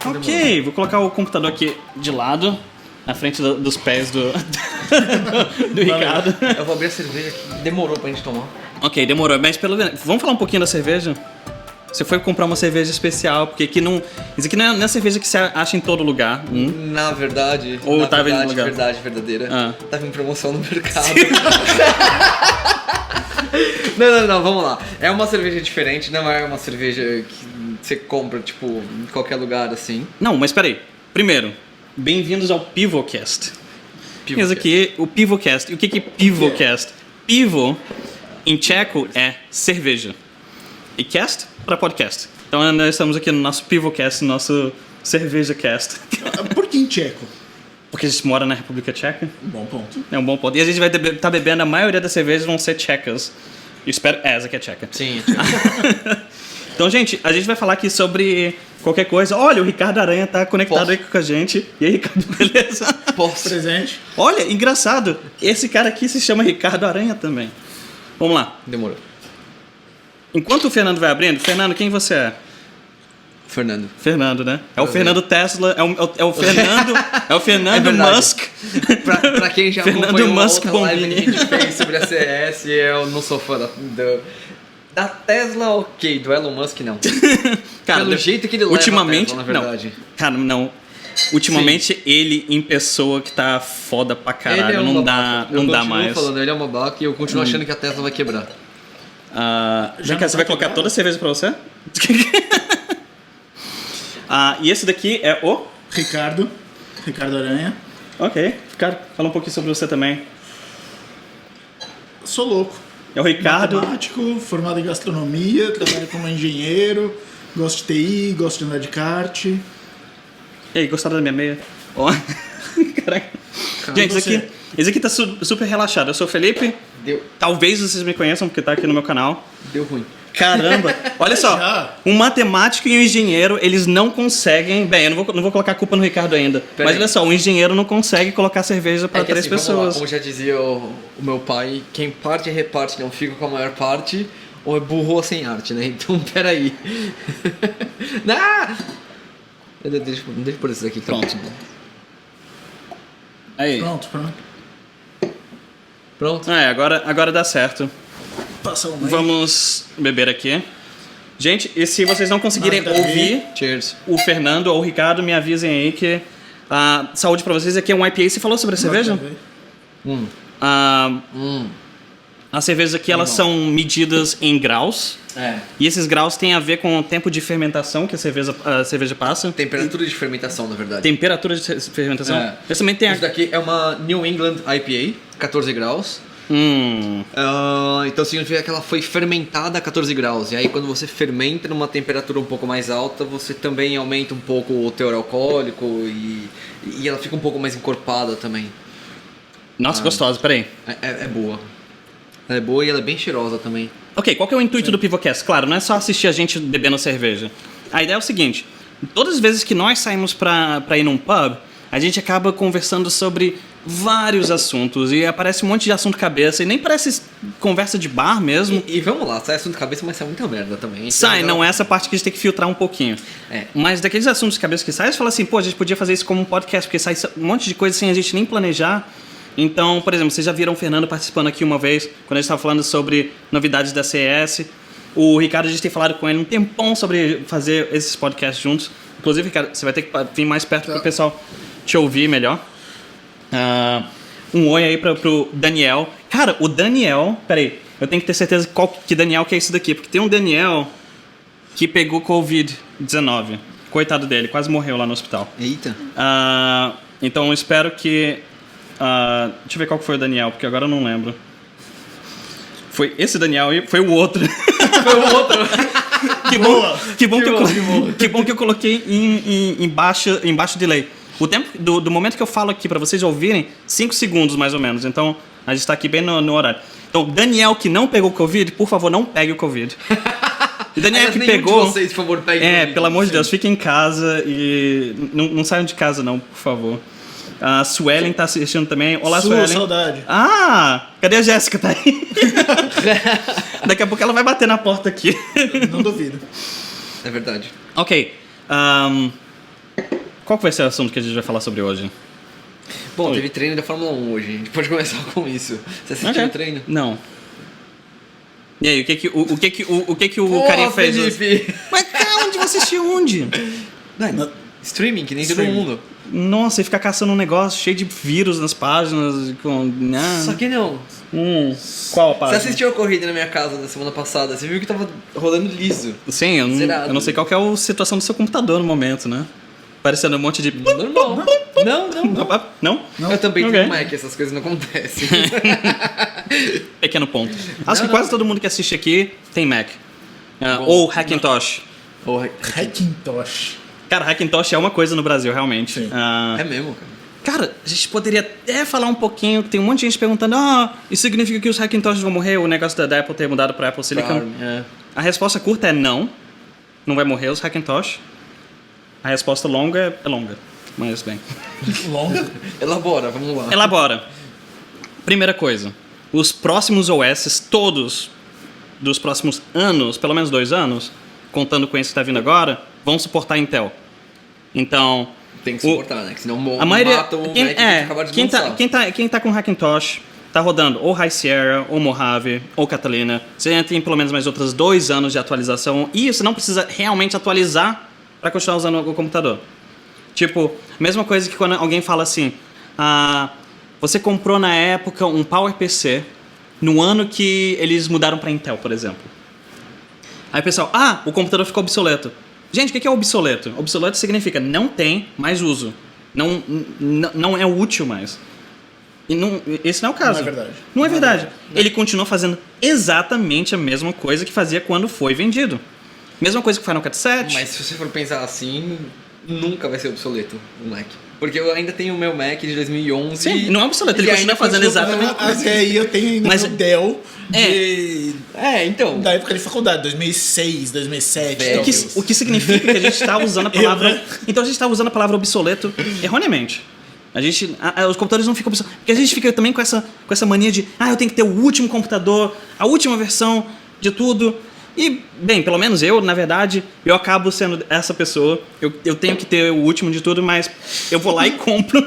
Ok, vou colocar o computador aqui de lado, na frente dos pés do Ricardo. Eu vou abrir a cerveja que demorou pra gente tomar. Ok, demorou. Mas vamos falar um pouquinho da cerveja? Você foi comprar uma cerveja especial, porque aqui não... Isso aqui não é a cerveja que você acha em todo lugar. Na verdade... Ou na tava verdade, em lugar? verdade verdadeira. Tava em promoção no mercado. Não, vamos lá. É uma cerveja diferente, não é uma cerveja que você compra, tipo, em qualquer lugar, assim. Não, mas peraí. Primeiro, bem-vindos ao Pivocast. Esse aqui, o Pivocast. E o que é Pivocast? Pivo, em tcheco, é cerveja. E cast para podcast. Então nós estamos aqui no nosso Pivocast, no nosso CervejaCast. Por que em tcheco? Porque a gente mora na República Tcheca. Bom ponto. É um bom ponto. E a gente vai estar bebendo, a maioria das cervejas vão ser tchecas. Eu espero... essa aqui é tcheca. Sim. Então, gente, a gente vai falar aqui sobre qualquer coisa. Olha, o Ricardo Aranha tá conectado aí com a gente. E aí, Ricardo, beleza? Posso. Presente. Olha, engraçado. Esse cara aqui se chama Ricardo Aranha também. Vamos lá. Demorou. Enquanto o Fernando vai abrindo, Fernando, quem você é? Fernando. Fernando, né? É o Fernando Tesla, é o Fernando, é o Fernando Musk. Pra quem já Fernando acompanhou Musk a outra live Bombini. que a gente fez sobre a CS, eu não sou fã da Tesla, ok, do Elon Musk não. Cara, Pelo jeito que ele leva ultimamente, a Tesla, na verdade. Não, cara, não. Ultimamente ele em pessoa que tá foda pra caralho, não dá mais. Eu continuo falando, ele é uma babaca e eu continuo achando que a Tesla vai quebrar. Você vai colocar toda a cerveja pra você? E esse daqui é o... Ricardo Aranha. Ok, Ricardo, fala um pouquinho sobre você também. Sou louco. É o Ricardo. Matemático, formado em gastronomia, trabalho como engenheiro, gosto de TI, gosto de andar de kart. E aí, gostaram da minha meia? Ó. Caraca. Gente, esse aqui tá super relaxado. Eu sou o Felipe. Talvez vocês me conheçam, porque tá aqui no meu canal. Deu ruim. Caramba! Olha só, um matemático e um engenheiro, eles não conseguem... Bem, eu não vou colocar a culpa no Ricardo ainda. Mas olha só, um engenheiro não consegue colocar cerveja pra 3 pessoas. Lá, como já dizia o meu pai, quem parte e reparte não fica com a maior parte, ou é burro ou sem arte, né? Então, peraí. Deixa por esses aqui. Pronto. Aí. Pronto. Agora dá certo. Passa uma aí. Vamos beber aqui. Gente, e se vocês não conseguirem ouvir Cheers. o Fernando ou o Ricardo, me avisem aí que... saúde pra vocês. Aqui é um IPA. Você falou sobre a cerveja? As cervejas aqui, elas são medidas em graus. E esses graus têm a ver com o tempo de fermentação que a cerveja passa. Temperatura de fermentação, na verdade. Temperatura de fermentação. Esse também tem Isso daqui é uma New England IPA, 14 graus. Então significa que ela foi fermentada a 14 graus. E aí quando você fermenta numa temperatura um pouco mais alta, você também aumenta um pouco o teor alcoólico e ela fica um pouco mais encorpada também. Nossa, gostosa, peraí. É boa. Ela é boa e ela é bem cheirosa também. Ok, qual que é o intuito do Pivocast? Claro, não é só assistir a gente bebendo cerveja. A ideia é o seguinte: todas as vezes que nós saímos pra ir num pub, a gente acaba conversando sobre vários assuntos e aparece um monte de assunto cabeça e nem parece conversa de bar mesmo. E vamos lá, sai assunto cabeça, mas sai muita merda também. Sai, não é essa parte que a gente tem que filtrar um pouquinho. Mas daqueles assuntos de cabeça que sai, você fala assim, pô, a gente podia fazer isso como um podcast, porque sai um monte de coisa sem a gente nem planejar. Então, por exemplo, vocês já viram o Fernando participando aqui uma vez, quando a gente estava falando sobre novidades da CS. O Ricardo, a gente tem falado com ele um tempão sobre fazer esses podcasts juntos. Inclusive, Ricardo, você vai ter que vir mais perto para o pessoal te ouvir melhor. Um oi aí pro Daniel. Cara, o Daniel... Peraí, eu tenho que ter certeza que Daniel que é isso daqui. Porque tem um Daniel que pegou Covid-19. Coitado dele, quase morreu lá no hospital. Eita. Então eu espero que... deixa eu ver qual que foi o Daniel, porque agora eu não lembro. Foi esse Daniel e foi o outro. Foi o outro. Que bom que eu coloquei em baixo delay. O tempo do momento que eu falo aqui pra vocês ouvirem, 5 segundos mais ou menos. Então a gente tá aqui bem no horário. Então, Daniel que não pegou Covid, por favor, não pegue o Covid. E Daniel que pegou... De vocês, por favor, peguem Covid. Pelo amor de Deus, fiquem em casa e não saiam de casa não, por favor. A Suelen tá assistindo também. Olá, Suelen. Saudade. Cadê a Jéssica? Tá aí. Daqui a pouco ela vai bater na porta aqui. Não duvido. É verdade. Ok. qual que vai ser o assunto que a gente vai falar sobre hoje? Bom, Oi. teve treino da Fórmula 1 hoje. A gente pode começar com isso. Você assistiu o treino? Não. E aí, o que que o carinha fez hoje? Felipe! Mas cara, onde você assistiu onde? Não, streaming, que nem todo Streaming. mundo. Nossa, e ficar caçando um negócio cheio de vírus nas páginas. Só que não. Qual a Você página? assistiu a corrida na minha casa na semana passada, você viu que tava rolando liso. Sim, Zerado. eu não sei qual que é a situação do seu computador no momento, né? Parecendo um monte de... Normal. Não. Não? Eu também Ok. tenho Mac, essas coisas não acontecem. Pequeno ponto. Acho que Não. quase todo mundo que assiste aqui tem Mac. Ou Hackintosh. Hackintosh. Cara, Hackintosh é uma coisa no Brasil, realmente. Sim. É mesmo, cara. Cara, a gente poderia até falar um pouquinho, que tem um monte de gente perguntando, isso significa que os Hackintoshes vão morrer, o negócio da Apple ter mudado para Apple Silicon? A resposta curta é não vai morrer os Hackintosh. A resposta longa é longa, mas bem. Longa? Elabora, vamos lá. Elabora. Primeira coisa, os próximos OSs, todos dos próximos anos, pelo menos 2 anos, contando com esse que está vindo agora, vão suportar Intel. Então... Tem que suportar, né? Que senão A maioria, mata o Mac que acabar de lançar. quem tá com Hackintosh tá rodando ou High Sierra, ou Mojave, ou Catalina. Você ainda tem pelo menos mais outros 2 anos de atualização e você não precisa realmente atualizar para continuar usando o computador. Tipo, mesma coisa que quando alguém fala assim, você comprou na época um PowerPC no ano que eles mudaram para Intel, por exemplo. Aí o pessoal, o computador ficou obsoleto. Gente, o que é obsoleto? Obsoleto significa não tem mais uso. Não é útil mais. E esse não é o caso. Não é verdade. Não é verdade. Ele continua fazendo exatamente a mesma coisa que fazia quando foi vendido. Mesma coisa que o Final Cut 7. Mas se você for pensar assim, nunca vai ser obsoleto o Mac. Porque eu ainda tenho o meu Mac de 2011. Sim, não é obsoleto, ele e continua ainda fazendo exatamente. Até aí eu tenho ainda Mas- meu Dell então. da época de faculdade, 2006, 2007. Velho. talvez. O que significa que a gente está usando a palavra... Então a gente está usando a palavra obsoleto erroneamente. Os computadores não ficam obsoletos. Porque a gente fica também com essa mania de eu tenho que ter o último computador, a última versão de tudo. E, bem, pelo menos eu, na verdade, eu acabo sendo essa pessoa. Eu tenho que ter o último de tudo, mas eu vou lá e compro.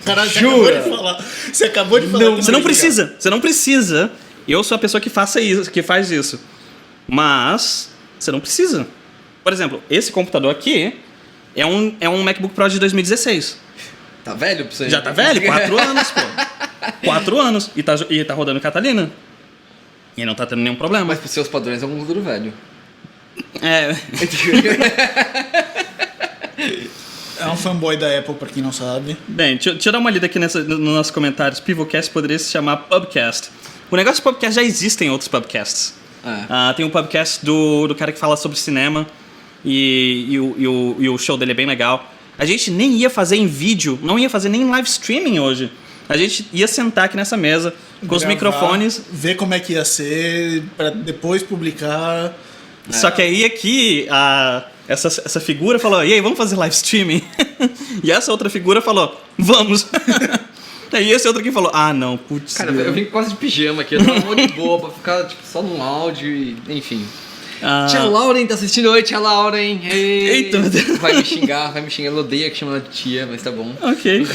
Caralho, Jura? Você acabou de falar. Você não precisa. Eu sou a pessoa que faz isso. Mas você não precisa. Por exemplo, esse computador aqui é um MacBook Pro de 2016. Tá velho pra você? Já tá velho? 4 anos, pô. 4 anos. E tá rodando Catalina. E não tá tendo nenhum problema. Mas pros seus padrões é um computador velho. É. É um fanboy da Apple, pra quem não sabe. Bem, deixa eu dar uma lida aqui nos nossos comentários. Pivocast poderia se chamar Pubcast. O negócio de podcast já existem outros podcasts. Tem um podcast do cara que fala sobre cinema e o show dele é bem legal. A gente nem ia fazer em vídeo, não ia fazer nem live streaming hoje. A gente ia sentar aqui nessa mesa com os Gravar, microfones. Ver como é que ia ser, pra depois publicar. Só que aí aqui essa figura falou, e aí, vamos fazer live streaming? E essa outra figura falou, vamos. E esse outro aqui falou, não, putz. Cara, eu vim quase de pijama aqui, eu tava muito de boa pra ficar tipo, só no áudio e enfim. Tia Lauren tá assistindo. Oi, tia Lauren. Ei. Eita, meu Deus. Vai me xingar. Ela odeia que chama ela de tia, mas tá bom. Ok.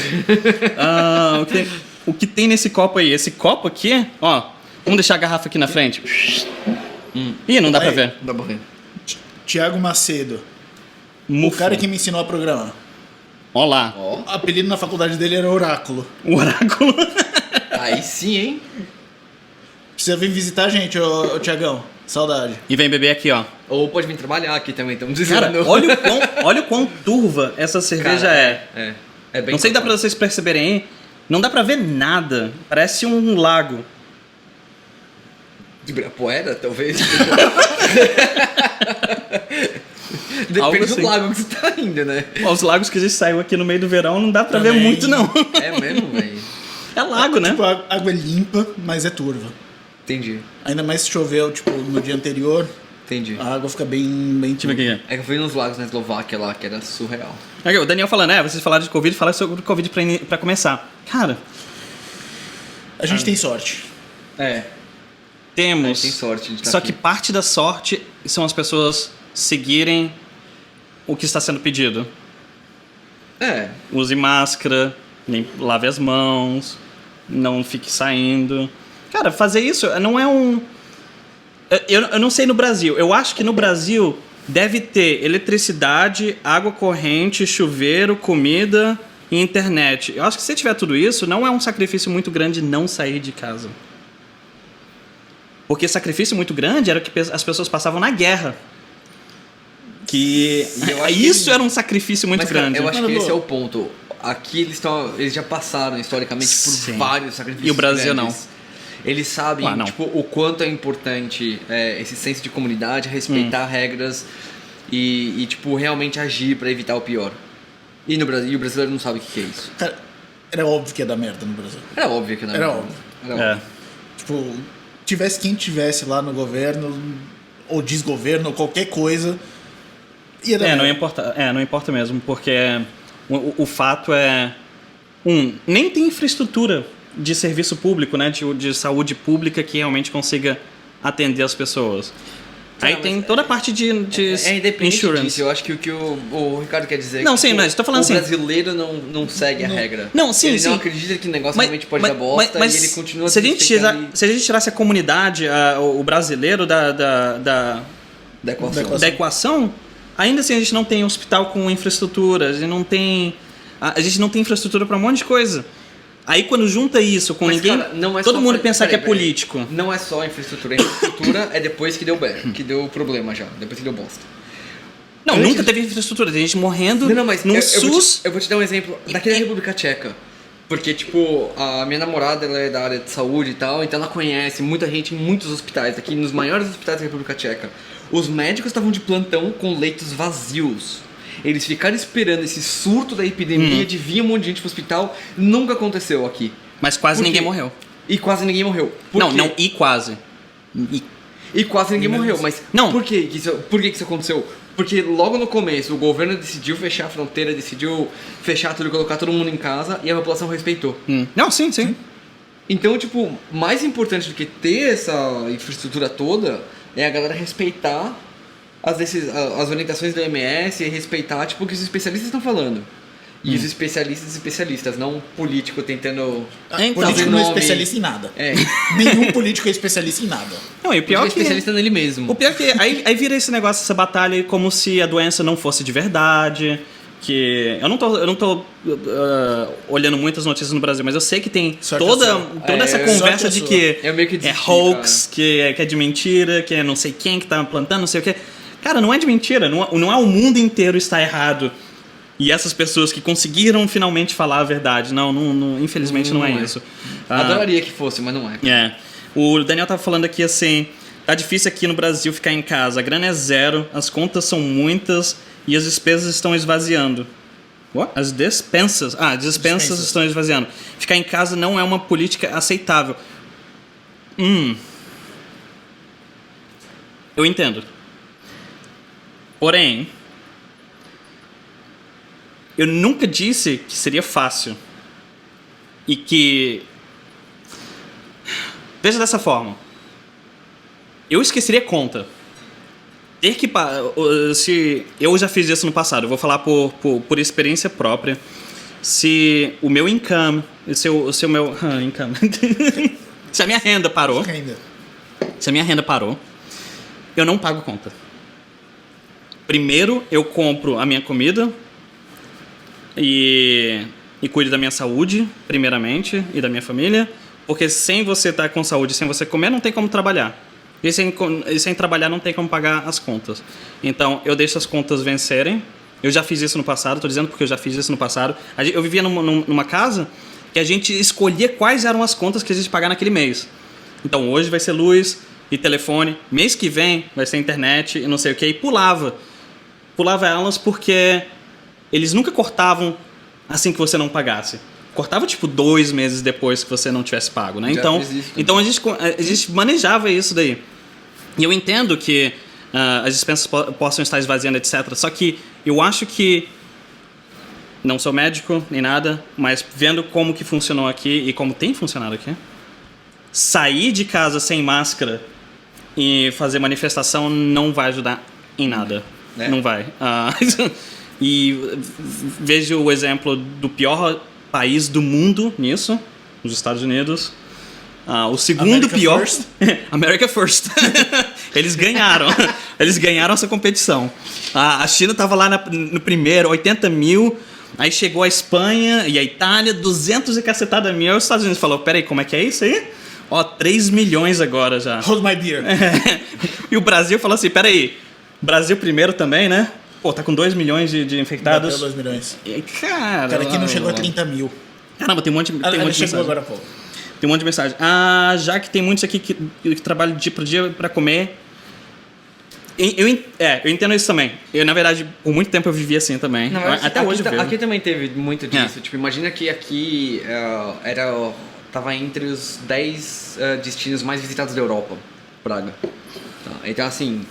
O que tem nesse copo aí? Esse copo aqui, ó. Vamos deixar a garrafa aqui na frente. Ih, não dá pra Aí. ver. Dá pra ver. Tiago Macedo, Mufa. o cara que me ensinou a programar. Ó lá. Ó. O apelido na faculdade dele era Oráculo. O oráculo. Aí sim, hein? Precisa vir visitar a gente, ô Tiagão. Saudade. E vem beber aqui, ó. Ou pode vir trabalhar aqui também, estamos dizendo. Cara, olha o quão turva essa cerveja é. É bem Não sei se dá pra vocês perceberem aí. Não dá pra ver nada. Parece um lago. De Ibirapuera, talvez. Algo Depende assim. do lago que você tá indo, né? Os lagos que a gente saiu aqui no meio do verão não dá pra ver Também. muito, não. É mesmo, velho. É lago, né? Tipo, a água é limpa, mas é turva. Entendi. Ainda mais se choveu, tipo, no dia anterior, Entendi. a água fica bem Deixa eu ver turva. o que é. É que eu fui nos lagos na Eslováquia lá, que era surreal. Aqui, o Daniel falando, vocês falaram de Covid, fala sobre o Covid pra começar. Cara, A gente tem sorte. É. temos. Tem sorte de estar Só aqui. que parte da sorte são as pessoas seguirem o que está sendo pedido. Use máscara, lave as mãos, não fique saindo. Cara, fazer isso não é um... Eu não sei no Brasil. Eu acho que no Brasil deve ter eletricidade, água corrente, chuveiro, comida e internet. Eu acho que se tiver tudo isso, não é um sacrifício muito grande não sair de casa. Porque sacrifício muito grande era o que as pessoas passavam na guerra. Isso era um sacrifício muito grande. Eu acho que esse é o ponto. Aqui eles já passaram historicamente por vários sacrifícios. E o Brasil grandes. não. Eles sabem o quanto é importante esse senso de comunidade, respeitar regras e realmente agir para evitar o pior. E no Brasil, o brasileiro não sabe o que é isso. Cara, era óbvio que ia dar merda no Brasil. Era óbvio que ia dar merda. Era óbvio. Tipo, tivesse quem tivesse lá no governo, ou desgoverno, ou qualquer coisa, ia dar merda. Não importa mesmo, porque o fato é... nem tem infraestrutura de serviço público, né, de saúde pública que realmente consiga atender as pessoas. Aí tem toda a parte de independente disso. Eu acho que o que o Ricardo quer dizer tô falando o brasileiro não segue a regra. Não, sim, ele não acredita que o negócio realmente pode dar bosta e ele continua... Se a gente tirasse a comunidade, o brasileiro da equação, ainda assim a gente não tem hospital com infraestrutura, a gente não tem infraestrutura para um monte de coisa. Aí quando junta isso com todo mundo pensar que é político. Não é só infraestrutura. A infraestrutura é depois que deu problema já. Depois que deu bosta. Nunca teve infraestrutura. Tem gente morrendo num SUS. Eu vou te dar um exemplo daquela República Tcheca. Porque, a minha namorada ela é da área de saúde e tal, então ela conhece muita gente em muitos hospitais. Aqui nos maiores hospitais da República Tcheca. Os médicos estavam de plantão com leitos vazios. Eles ficaram esperando esse surto da epidemia de vir um monte de gente pro hospital. Nunca aconteceu aqui. Mas quase ninguém morreu. E quase ninguém morreu. E quase. E quase ninguém morreu. Mas por que isso aconteceu? Porque logo no começo o governo decidiu fechar a fronteira, decidiu fechar tudo e colocar todo mundo em casa e a população respeitou. Não, sim. Então, mais importante do que ter essa infraestrutura toda é a galera respeitar as orientações da OMS e respeitar o que os especialistas estão falando. E os especialistas, não um político tentando... Político não é especialista em nada. Nenhum político é especialista em nada. Não, e o pior é especialista nele mesmo. O pior é que aí vira esse negócio, essa batalha, como se a doença não fosse de verdade. Que eu não tô olhando muitas notícias no Brasil, mas eu sei que tem toda essa conversa de que é hoax, que é de mentira, que é não sei quem que tá plantando, não sei o que. Cara, não é de mentira, não é o mundo inteiro está errado. E essas pessoas que conseguiram finalmente falar a verdade. Não, infelizmente não é isso. Adoraria que fosse, mas não é. O Daniel tava falando aqui assim, tá difícil aqui no Brasil ficar em casa, a grana é zero, as contas são muitas e as despesas estão esvaziando. What? As despensas? Despensas estão esvaziando. Ficar em casa não é uma política aceitável. Eu entendo. Porém, eu nunca disse que seria fácil. E que... Veja dessa forma. Eu esqueceria conta. Se eu já fiz isso no passado, eu vou falar por experiência própria. Se o meu income... Se o meu... income... se a minha renda parou... Se a minha renda parou, eu não pago conta. Primeiro, eu compro a minha comida e cuido da minha saúde, primeiramente, e da minha família, porque sem você estar com saúde, sem você comer, não tem como trabalhar. E sem trabalhar, não tem como pagar as contas. Então, eu deixo as contas vencerem. Eu já fiz isso no passado, estou dizendo porque eu já fiz isso no passado. Eu vivia numa casa que a gente escolhia quais eram as contas que a gente ia pagar naquele mês. Então, hoje vai ser luz e telefone, mês que vem vai ser internet e não sei o que, e pulava elas porque eles nunca cortavam assim que você não pagasse. Cortava 2 meses depois que você não tivesse pago, né? Então a gente manejava isso daí. E eu entendo que as dispensas possam estar esvaziando, etc. Só que eu acho que, não sou médico nem nada, mas vendo como que funcionou aqui e como tem funcionado aqui, sair de casa sem máscara e fazer manifestação não vai ajudar em nada. Não vai. E vejo o exemplo do pior país do mundo nisso, os Estados Unidos. O segundo America pior... First. America First. Eles ganharam. Eles ganharam essa competição. A China estava lá no primeiro, 80 mil. Aí chegou a Espanha e a Itália, 200 e cacetada mil. Aí os Estados Unidos falou, peraí, como é que é isso aí? 3 milhões agora já. Hold my beer. E o Brasil falou assim, peraí, Brasil primeiro também, né? Pô, tá com 2 milhões de infectados. Bateu 2 milhões. E, cara... Cara, aqui não chegou a 30 mil. Caramba, tem um monte de Ele mensagem. chegou agora há pouco. Tem um monte de mensagem. Já que tem muitos aqui que trabalham dia por dia pra comer. Eu entendo isso também. Eu, na verdade, por muito tempo eu vivi assim também. Na verdade, até hoje eu vejo. Aqui também teve muito disso. Tipo, imagina que aqui tava entre os 10 destinos mais visitados da Europa, Praga. Então, assim...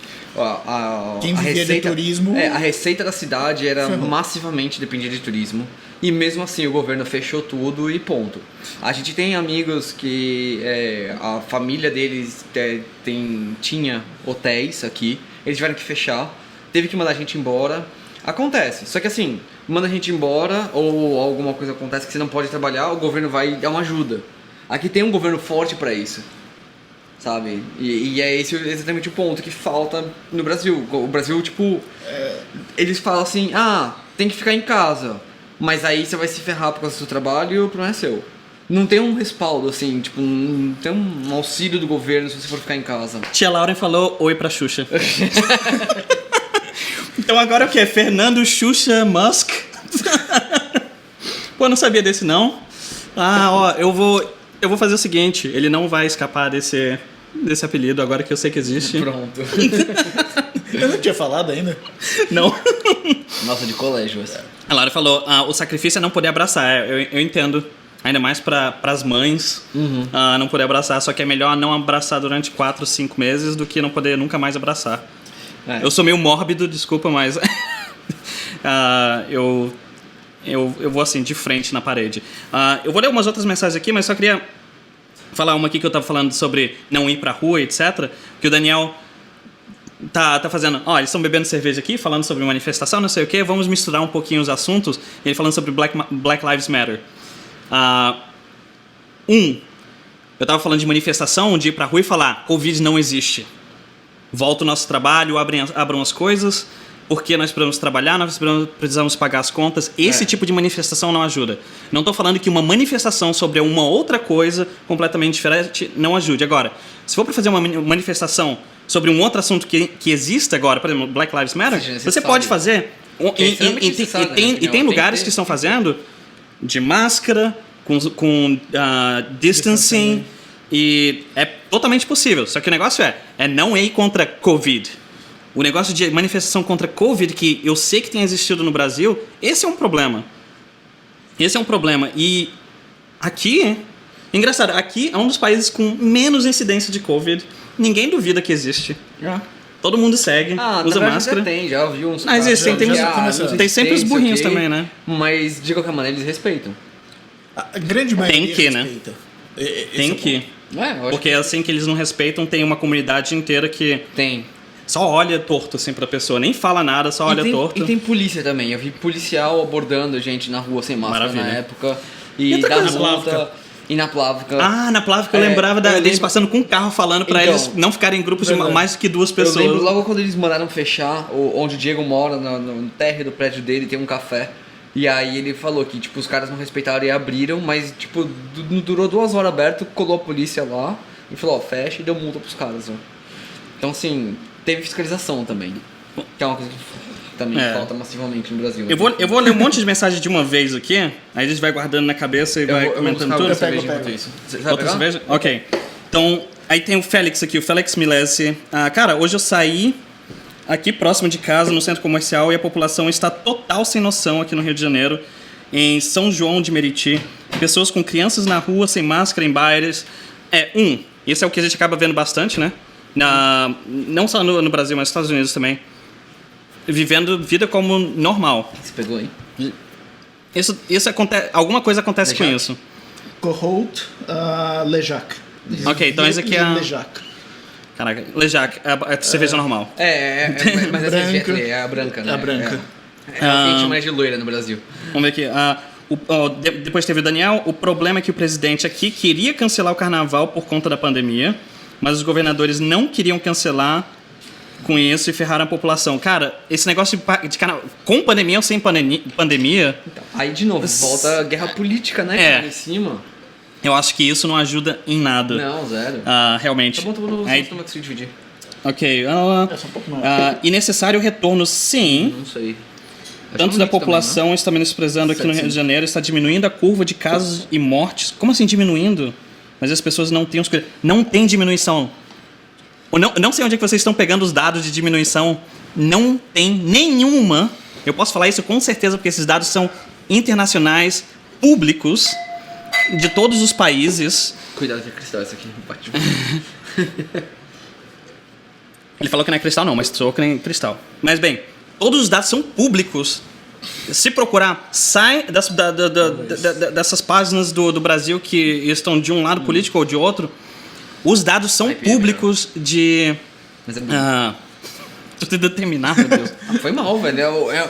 Quem vivia de turismo... a receita da cidade era massivamente dependia de turismo. E mesmo assim o governo fechou tudo e ponto. A gente tem amigos que a família deles tinha hotéis aqui. Eles tiveram que fechar. Teve que mandar a gente embora. Acontece. Só que assim, manda a gente embora ou alguma coisa acontece que você não pode trabalhar, o governo vai dar uma ajuda. Aqui tem um governo forte pra isso. Sabe? E é esse exatamente o ponto que falta no Brasil. O Brasil, tipo... Eles falam assim, tem que ficar em casa. Mas aí você vai se ferrar por causa do seu trabalho e o problema é seu. Não tem um respaldo, assim, tipo, não tem um auxílio do governo se você for ficar em casa. Tia Lauren falou oi pra Xuxa. Então agora o que? Fernando Xuxa Musk? Pô, eu não sabia desse não. Eu vou fazer o seguinte, ele não vai escapar desse apelido, agora que eu sei que existe. Pronto. Eu não tinha falado ainda. Não. Nossa, de colégio essa. A Laura falou, o sacrifício é não poder abraçar. Eu entendo. Ainda mais para as mães não poder abraçar. Só que é melhor não abraçar durante 4, 5 meses do que não poder nunca mais abraçar. Eu sou meio mórbido, desculpa, mas eu vou assim, de frente na parede. Eu vou ler umas outras mensagens aqui, mas só queria falar uma aqui que eu tava falando sobre não ir pra rua, etc. Que o Daniel tá fazendo... eles estão bebendo cerveja aqui, falando sobre manifestação, não sei o quê. Vamos misturar um pouquinho os assuntos. Ele falando sobre Black Lives Matter. Eu tava falando de manifestação, de ir pra rua e falar Covid não existe. Volta o nosso trabalho, abram as coisas, porque nós precisamos trabalhar, nós precisamos pagar as contas. Esse tipo de manifestação não ajuda. Não tô falando que uma manifestação sobre uma outra coisa completamente diferente não ajude. Agora, se for para fazer uma manifestação sobre um outro assunto que existe agora, por exemplo, Black Lives Matter, você pode fazer. E tem lugares que estão fazendo de máscara, com distancing, e é totalmente possível. Só que o negócio é não ir contra Covid. O negócio de manifestação contra Covid, que eu sei que tem existido no Brasil, esse é um problema. E aqui, engraçado, aqui é um dos países com menos incidência de Covid. Ninguém duvida que existe. Todo mundo segue, usa máscara. Já ouvi uns... Mas tem sempre os burrinhos também, né? Mas, de qualquer maneira, eles respeitam. A grande maioria respeita. Tem que. Porque assim que eles não respeitam, tem uma comunidade inteira que... Só olha torto, assim, pra pessoa. Nem fala nada, só olha torto. E tem polícia também. Eu vi policial abordando a gente na rua sem máscara na época. E da multa. E na Plávnica. Na Plávnica eu lembrava deles passando com um carro falando pra eles não ficarem em grupos de mais do que 2 pessoas. Eu lembro logo quando eles mandaram fechar, onde o Diego mora, no térreo do prédio dele, tem um café. E aí ele falou que, tipo, os caras não respeitaram e abriram, mas, tipo, durou 2 horas aberto, colou a polícia lá e falou, fecha, e deu multa pros caras, Então, assim, teve fiscalização também. Que é uma coisa que também falta massivamente no Brasil. Eu vou ler um monte de mensagem de uma vez aqui, aí a gente vai guardando na cabeça e vai comentando tudo. Eu pego. Isso. Outra cerveja? Ok. Então, aí tem o Félix aqui, o Félix Milesi. Cara, hoje eu saí aqui próximo de casa, no centro comercial, e a população está total sem noção aqui no Rio de Janeiro, em São João de Meriti. Pessoas com crianças na rua, sem máscara, em bares. Esse é o que a gente acaba vendo bastante, né? Não só no Brasil, mas nos Estados Unidos também. Vivendo vida como normal. Você pegou aí? Isso acontece, alguma coisa acontece com isso. Cohout, Lejac. Ok, então esse aqui é... Lejac. Caraca, Lejac, é a cerveja normal. Mas essa é a branca, né? A branca. É o que a gente chama de loira no Brasil. Vamos ver aqui. Depois teve o Daniel. O problema é que o presidente aqui queria cancelar o carnaval por conta da pandemia, mas os governadores não queriam cancelar com isso e ferraram a população. Cara, esse negócio de carnaval, com pandemia ou sem pandemia... Então, aí, de novo, volta a guerra política, né? Cara, em cima. Eu acho que isso não ajuda em nada. Não, zero. Realmente. Tá bom, não se dividir. Ok. Só um pouco mais. E necessário retorno, sim. Não sei. Tanto da população também, está menosprezando aqui no Rio de Janeiro, está diminuindo a curva de casos e mortes. Como assim diminuindo? Mas as pessoas não têm os cuidados. Não tem diminuição. Não sei onde é que vocês estão pegando os dados de diminuição. Não tem nenhuma. Eu posso falar isso com certeza porque esses dados são internacionais, públicos, de todos os países. Cuidado que é cristal isso aqui. Bate. Ele falou que não é cristal não, mas soou que nem cristal. Mas bem, todos os dados são públicos. Se procurar, sai dessas páginas do Brasil que estão de um lado político ou de outro. Os dados são públicos de... Mas é tô tentando terminar, meu Deus. Foi mal, velho.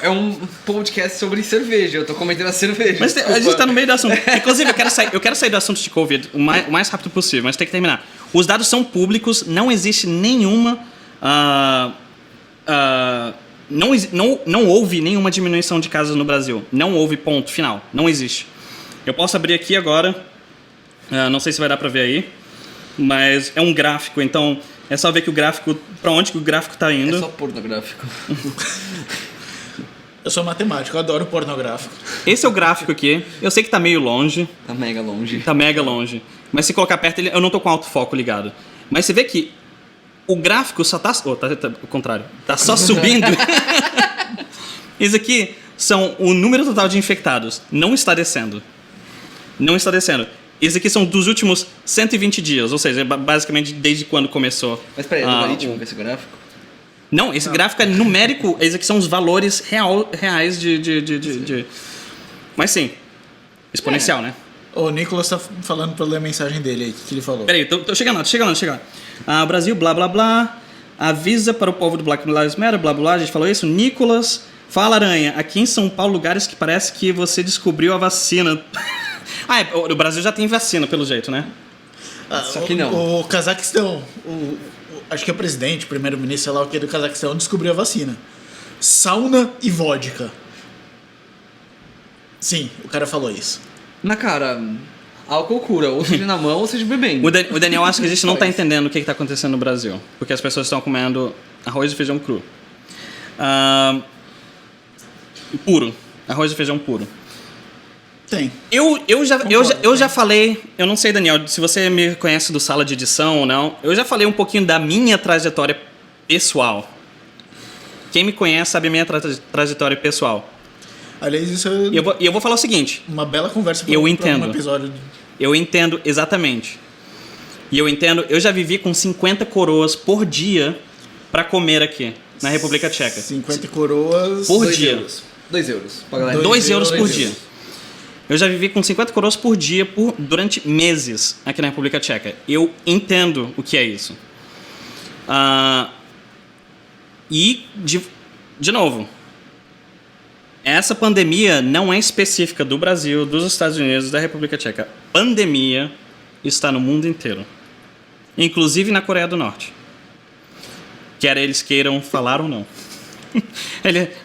É um podcast sobre cerveja. Eu tô comentando a cerveja. Mas a gente tá no meio do assunto. Inclusive, eu quero sair do assunto de Covid o mais rápido possível, mas tem que terminar. Os dados são públicos, não existe nenhuma... Não houve nenhuma diminuição de casos no Brasil. Não houve, ponto final. Não existe. Eu posso abrir aqui agora. Não sei se vai dar pra ver aí. Mas é um gráfico, então é só ver que o gráfico, pra onde que o gráfico tá indo. É só pornográfico. Eu sou matemático, eu adoro pornográfico. Esse é o gráfico aqui. Eu sei que tá meio longe. Tá mega longe. Tá mega longe. Mas se colocar perto, eu não tô com autofoco ligado. Mas você vê que o gráfico só tá... tá o contrário. Tá só subindo. Isso aqui são o número total de infectados. Não está descendo. Não está descendo. Esses aqui são dos últimos 120 dias, ou seja, basicamente desde quando começou. Mas peraí, é logaritmo esse gráfico? Não, esse gráfico é numérico, esses aqui são os valores reais de... Mas sim, exponencial, né? O Nicolas tá falando pra ler a mensagem dele aí, o que ele falou? Peraí, tô chegando lá. Brasil, blá blá blá, avisa para o povo do Black Lives Matter, blá blá blá, a gente falou isso. Nicolas, fala Aranha, aqui em São Paulo lugares que parece que você descobriu a vacina... o Brasil já tem vacina, pelo jeito, né? Só que não. O Cazaquistão, acho que é o presidente, o primeiro-ministro, sei lá o que, do Cazaquistão, descobriu a vacina. Sauna e vodka. Sim, o cara falou isso. Na cara, álcool cura, ou seja na mão, ou seja bebendo. O Daniel acha que a gente não tá entendendo o que tá acontecendo no Brasil. Porque as pessoas estão comendo arroz e feijão cru. Puro. Arroz e feijão puro. Tem. Eu já falei, eu não sei, Daniel, se você me conhece do Sala de Edição ou não, eu já falei um pouquinho da minha trajetória pessoal. Quem me conhece sabe a minha trajetória pessoal. Aliás, isso é... E eu vou falar o seguinte. Uma bela conversa para um episódio. Eu entendo, exatamente. E eu já vivi com 50 coroas por dia para comer aqui, na República Tcheca. 50 coroas... Por dia. 2 euros. 2 euros por dia. Eu já vivi com 50 coroas por dia durante meses aqui na República Tcheca. Eu entendo o que é isso. E, de novo, essa pandemia não é específica do Brasil, dos Estados Unidos, da República Tcheca. A pandemia está no mundo inteiro. Inclusive na Coreia do Norte. Quer eles queiram falar ou não.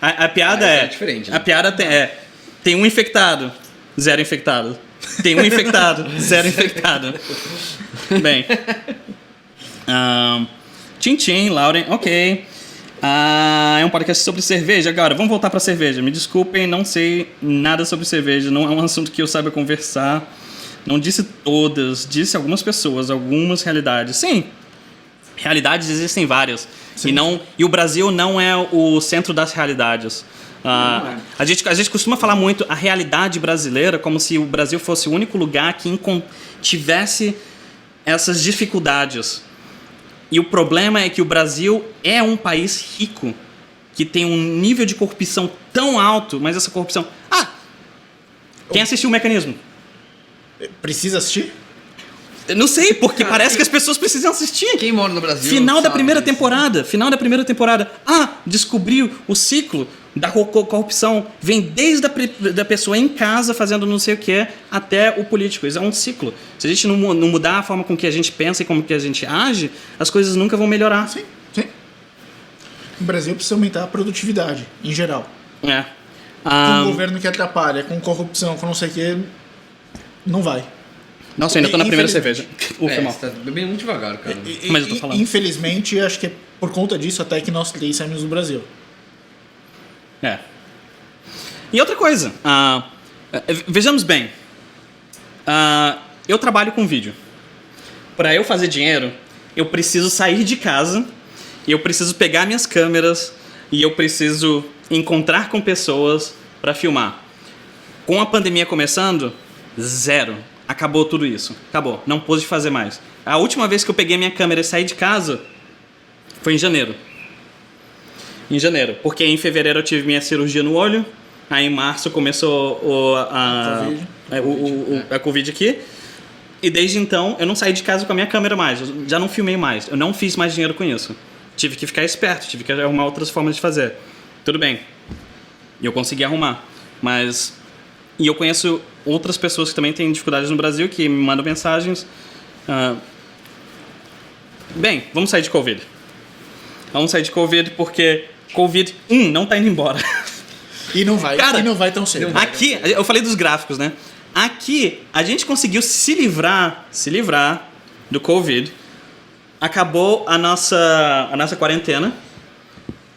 A piada é diferente. Né? A piada tem um infectado. 0 infectado. Tem um infectado, 0 infectado. Bem. Tchim, Lauren, ok. É um podcast sobre cerveja. Agora, vamos voltar para cerveja. Me desculpem, não sei nada sobre cerveja. Não é um assunto que eu saiba conversar. Não disse todas. Disse algumas pessoas, algumas realidades. Sim, realidades existem várias. E o Brasil não é o centro das realidades. A gente costuma falar muito a realidade brasileira como se o Brasil fosse o único lugar que tivesse essas dificuldades. E o problema é que o Brasil é um país rico, que tem um nível de corrupção tão alto, mas essa corrupção... Quem assistiu o Mecanismo? Precisa assistir? Eu não sei, porque parece que as pessoas precisam assistir. Quem mora no Brasil Final da primeira temporada. Descobriu o ciclo. da corrupção vem desde da pessoa em casa fazendo não sei o que até o político. Isso é um ciclo. Se a gente não mudar a forma com que a gente pensa e como que a gente age, as coisas nunca vão melhorar. Sim, sim. O Brasil precisa aumentar a produtividade, em geral. Com um governo que atrapalha, com corrupção, com não sei o que, não vai. Nossa, eu ainda tô na primeira cerveja. Você tá bebendo muito devagar, cara. Mas eu tô falando. Infelizmente, acho que é por conta disso até que nós 3 saímos do Brasil. E outra coisa, vejamos bem, eu trabalho com vídeo. Para eu fazer dinheiro, eu preciso sair de casa, e eu preciso pegar minhas câmeras, e eu preciso encontrar com pessoas para filmar. Com a pandemia começando, zero. Acabou tudo isso. Acabou. Não pude fazer mais. A última vez que eu peguei minha câmera e saí de casa foi em janeiro. Porque em fevereiro eu tive minha cirurgia no olho. Aí em março começou a Covid aqui. E desde então eu não saí de casa com a minha câmera mais. Eu já não filmei mais. Eu não fiz mais dinheiro com isso. Tive que ficar esperto. Tive que arrumar outras formas de fazer. Tudo bem. E eu consegui arrumar. Mas... E eu conheço outras pessoas que também têm dificuldades no Brasil, que me mandam mensagens. Bem, vamos sair de Covid. Vamos sair de Covid porque Covid, não tá indo embora. E não vai, Cara, e não vai tão cedo. Aqui, eu falei dos gráficos, né? Aqui, a gente conseguiu se livrar do Covid. Acabou a nossa quarentena.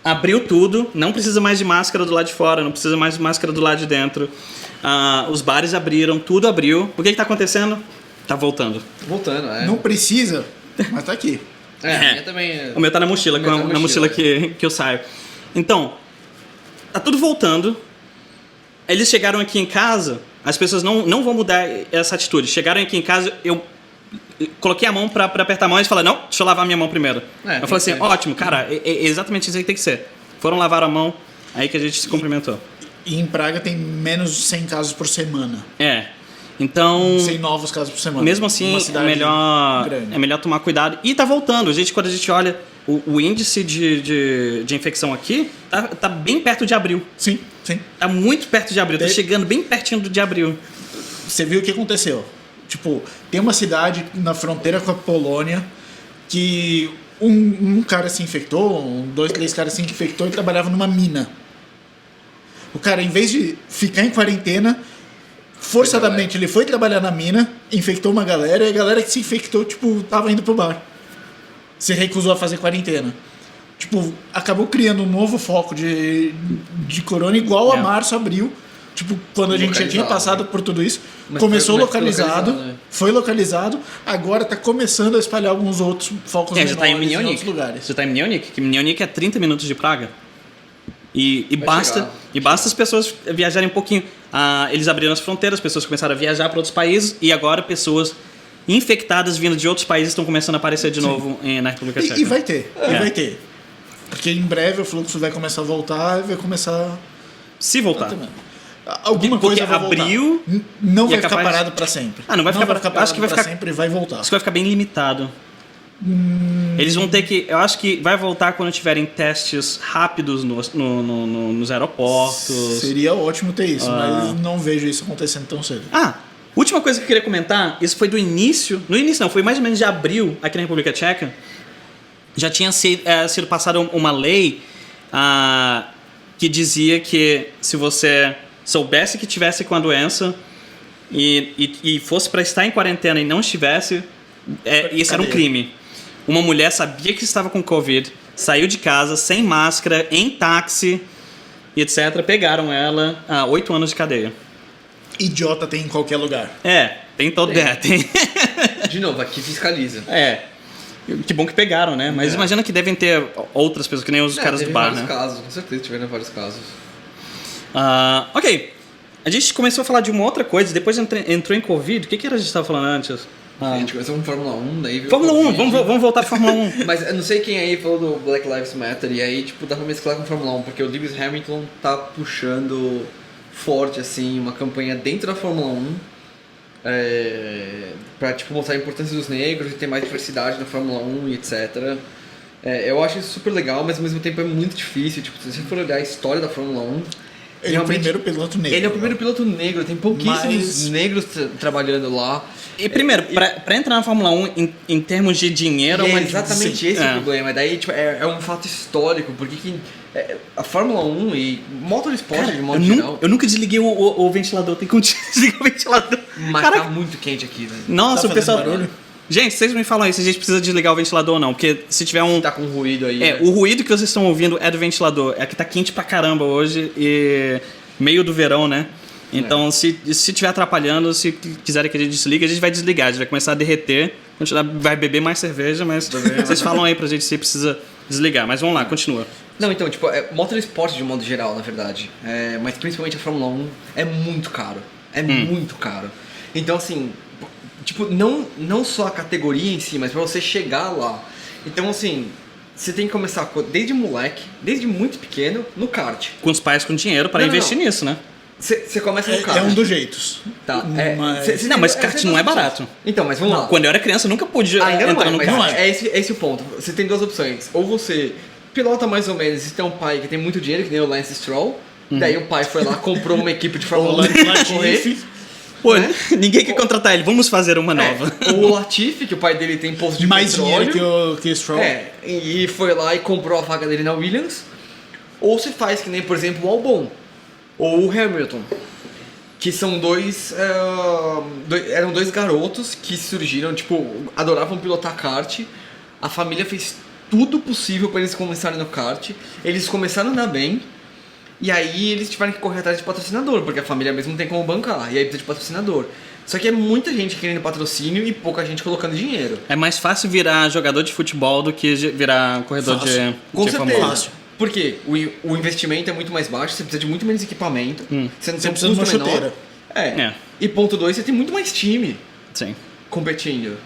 Abriu tudo, não precisa mais de máscara do lado de fora, não precisa mais de máscara do lado de dentro. Os bares abriram, tudo abriu. O que está acontecendo? Tá voltando. Voltando, Não precisa, mas tá aqui. Minha também O meu tá na mochila, na mochila que eu saio. Então, tá tudo voltando. Eles chegaram aqui em casa, as pessoas não vão mudar essa atitude. Chegaram aqui em casa, eu coloquei a mão pra apertar a mão e eles falaram, não, deixa eu lavar minha mão primeiro. Eu falei assim, ótimo, cara, é exatamente isso aí que tem que ser. Foram lavar a mão, aí que a gente se cumprimentou. E em Praga tem menos de 100 casos por semana. Então... 100 novos casos por semana. Mesmo assim, é melhor tomar cuidado. E tá voltando. Quando a gente olha o índice de infecção aqui, tá bem perto de abril. Sim, sim. Tá muito perto de abril. Tá chegando bem pertinho de abril. Você viu o que aconteceu? Tipo, tem uma cidade na fronteira com a Polônia que um cara se infectou, 2, 3 caras se infectou e trabalhava numa mina. O cara, em vez de ficar em quarentena, forçadamente ele foi trabalhar na mina, infectou uma galera, e a galera que se infectou, tipo, tava indo pro bar. Se recusou a fazer quarentena. Tipo, acabou criando um novo foco de corona igual a março, abril. Tipo, quando a gente já tinha passado por tudo isso, começou localizado, foi localizado, agora tá começando a espalhar alguns outros focos menores já tá em outros lugares. Já tá em Munich, que Munich é 30 minutos de Praga. E basta as pessoas viajarem um pouquinho. Eles abriram as fronteiras, as pessoas começaram a viajar para outros países e agora pessoas infectadas vindo de outros países estão começando a aparecer de novo na República Tcheca. E vai ter, vai ter. Porque em breve o fluxo vai começar a voltar e vai começar... Se voltar. Alguma coisa vai abriu voltar. Não vai ficar parado para sempre. Não vai ficar parado. Acho que vai ficar sempre e vai voltar. Acho que vai ficar bem limitado. Eles vão ter que... Eu acho que vai voltar quando tiverem testes rápidos nos aeroportos. Seria ótimo ter isso, mas não vejo isso acontecendo tão cedo. Última coisa que eu queria comentar, isso foi do início... No início não, foi mais ou menos de abril aqui na República Tcheca. Já tinha sido passada uma lei que dizia que se você soubesse que tivesse com a doença e fosse para estar em quarentena e não estivesse, isso era um crime. Uma mulher sabia que estava com Covid, saiu de casa sem máscara, em táxi, e etc. Pegaram ela a 8 anos de cadeia. Idiota tem em qualquer lugar. Tem todo... tem. De novo, aqui fiscaliza. Que bom que pegaram, né? Mas imagina que devem ter outras pessoas, que nem os caras do bar, né? Vários casos, com certeza tiveram vários casos. Ok. A gente começou a falar de uma outra coisa, depois entrou em Covid. O que era a gente estava falando antes? A gente começou com Fórmula 1, daí veio Fórmula 1, vamos voltar para Fórmula 1. Mas eu não sei quem aí falou do Black Lives Matter, e aí tipo, dá pra mesclar com Fórmula 1, porque o Lewis Hamilton tá puxando forte, assim, uma campanha dentro da Fórmula 1 pra tipo, mostrar a importância dos negros e ter mais diversidade na Fórmula 1 e etc. Eu acho isso super legal, mas ao mesmo tempo é muito difícil. Tipo, se você for olhar a história da Fórmula 1... Ele é o primeiro piloto negro. Ele é o primeiro piloto negro, tem pouquíssimos negros trabalhando lá. E primeiro, pra entrar na Fórmula 1 em termos de dinheiro... É exatamente esse o problema. Daí tipo, é um fato histórico, porque a Fórmula 1 e motorsport de modo geral... Eu nunca desliguei o ventilador, tem que desligar o ventilador. Mas Caraca. tá muito quente aqui, velho. Nossa, Tá o pessoal... fazendo barulho? Gente, vocês me falam aí se a gente precisa desligar o ventilador ou não, porque se tiver um... Tá com ruído aí. Né? O ruído que vocês estão ouvindo é do ventilador. É que tá quente pra caramba hoje e meio do verão, né? Então, se estiver atrapalhando, se quiserem que a gente desligue, a gente vai desligar. A gente vai começar a derreter, vai beber mais cerveja, mas vocês falam aí pra gente se precisa desligar. Mas vamos lá, continua. Não, então, tipo, motorsport de modo geral, na verdade. Mas principalmente a Fórmula 1 é muito caro. É muito caro. Então, assim, tipo, não só a categoria em si, mas pra você chegar lá. Então, assim, você tem que começar desde moleque, desde muito pequeno, no kart. Com os pais com dinheiro para investir nisso, né? Você começa no kart. É um dos jeitos. Tá. Mas kart não é barato. Então, mas vamos lá. Quando eu era criança, eu nunca pude Ainda entrar não no mas kart. é esse o ponto. Você tem duas opções. Ou você pilota mais ou menos e tem um pai que tem muito dinheiro, que nem o Lance Stroll. Daí o pai foi lá, comprou uma equipe de Fórmula 1 pra correr. Pô, ninguém quer contratar ele, vamos fazer uma nova. O Latifi, que o pai dele tem posto de Mais petróleo. dinheiro que o Stroll. E foi lá e comprou a vaga dele na Williams. Ou se faz que nem, por exemplo, o Albon. Ou o Hamilton. Que são eram dois garotos que surgiram, tipo, adoravam pilotar kart. A família fez tudo possível para eles começarem no kart. Eles começaram a andar bem. E aí eles tiveram que correr atrás de patrocinador, porque a família mesmo não tem como bancar. E aí precisa de patrocinador. Só que é muita gente querendo patrocínio e pouca gente colocando dinheiro. É mais fácil virar jogador de futebol do que virar corredor de Com Fórmula 1. certeza. Por quê? O investimento é muito mais baixo, você precisa de muito menos equipamento. Você não tem um precisa de uma custo menor. chuteira. E ponto 2, você tem muito mais time Sim. competindo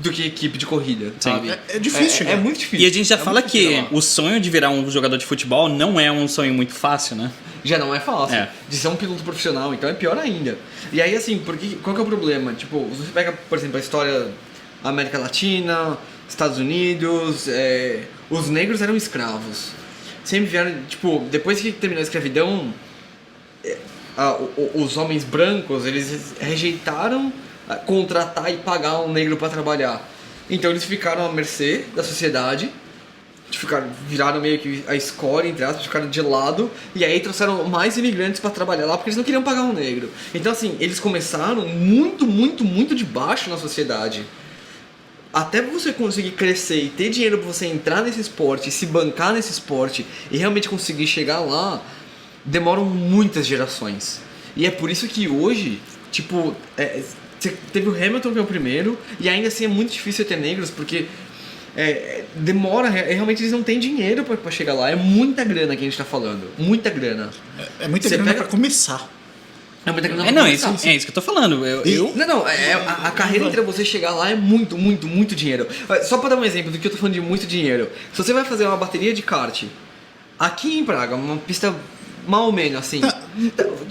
do que equipe de corrida, sabe? É difícil chegar. É muito difícil. E a gente já fala muito difícil que chegar lá. o sonho de virar um jogador de futebol não é um sonho muito fácil, né? Já não é fácil. É. De ser um piloto profissional, então é pior ainda. E aí, assim, qual que é o problema? Tipo, você pega, por exemplo, a história América Latina, Estados Unidos, os negros eram escravos. Sempre vieram, tipo, depois que terminou a escravidão, os homens brancos, eles rejeitaram contratar e pagar um negro para trabalhar. Então eles ficaram à mercê da sociedade, viraram meio que a escória, entre aspas, ficaram de lado, e aí trouxeram mais imigrantes para trabalhar lá porque eles não queriam pagar um negro. Então, assim, eles começaram muito, muito, muito de baixo na sociedade. Até você conseguir crescer e ter dinheiro para você entrar nesse esporte, se bancar nesse esporte e realmente conseguir chegar lá, demoram muitas gerações. E é por isso que hoje, tipo, teve o Hamilton que é o primeiro, e ainda assim é muito difícil ter negros, porque demora, realmente eles não têm dinheiro pra chegar lá. É muita grana que a gente tá falando, muita grana. É muita Você grana pega- pra começar. É muita grana Não, pra é isso começar. que eu tô falando. A carreira entre você chegar lá é muito, muito, muito dinheiro. Só pra dar um exemplo do que eu tô falando de muito dinheiro. Se você vai fazer uma bateria de kart aqui em Praga, uma pista mal ou menos assim.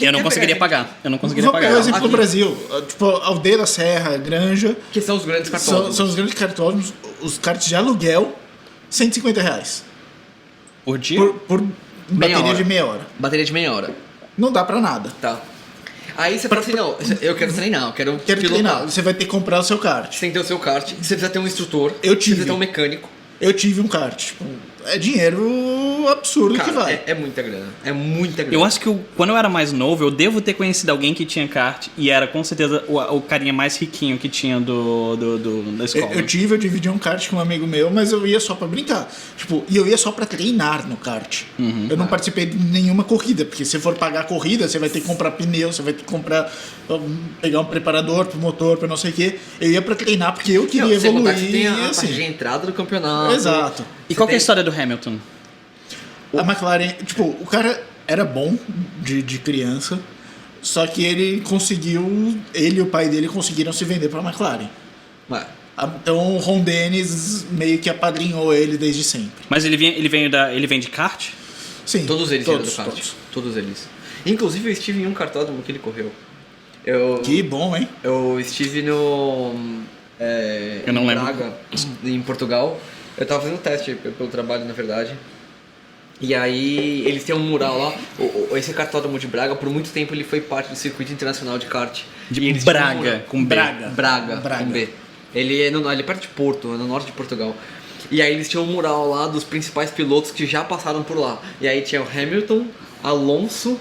Eu não conseguiria pagar. Eu não conseguiria Vamos pegar pagar. o exemplo do Aqui. Brasil. Tipo, Aldeia da Serra, Granja, Que são os grandes cartódromos. são os grandes cartódromos, os karts de aluguel, R$150. Por dia? Por bateria hora. de meia hora. Bateria de meia hora. Não dá pra nada. Tá. Aí você fala assim, não, eu quero treinar, eu quero Quero pilotar. treinar. Você vai ter que comprar o seu kart. Você tem que ter o seu kart, você precisa ter um instrutor, Eu você tive. precisa ter um mecânico. Eu tive um kart. Tipo, é dinheiro absurdo Cara, que vai. é muita grana. É muita grana. Eu acho que quando eu era mais novo, eu devo ter conhecido alguém que tinha kart e era com certeza o carinha mais riquinho que tinha da escola. Eu dividi um kart com um amigo meu, mas eu ia só pra brincar. Tipo, e eu ia só pra treinar no kart. Eu não participei de nenhuma corrida, porque se for pagar a corrida, você vai ter que comprar pneu, você vai ter que pegar um preparador pro motor, pra não sei o quê. Eu ia pra treinar porque eu queria sem contar que evoluir. você tem a assim. parte de entrada do campeonato. Exato. E qual que é a tem- história do Hamilton? A McLaren, tipo, o cara era bom de criança, só que ele e o pai dele conseguiram se vender pra McLaren. Ué, Então o Ron Dennis meio que apadrinhou ele desde sempre. Mas ele vem de kart? Sim, todos eles vieram do kart. todos. Todos eles. Inclusive eu estive em um cartódromo que ele correu. Que bom, hein? Eu estive no... Eu não em lembro. Braga, em Portugal. Eu tava fazendo teste pelo trabalho, na verdade. E aí eles têm um mural lá. Esse cartódromo de Braga, por muito tempo ele foi parte do circuito internacional de kart. De Braga, com B. Braga, com B. Ele é perto de Porto, é no norte de Portugal. E aí eles tinham um mural lá dos principais pilotos que já passaram por lá. E aí tinha o Hamilton, Alonso...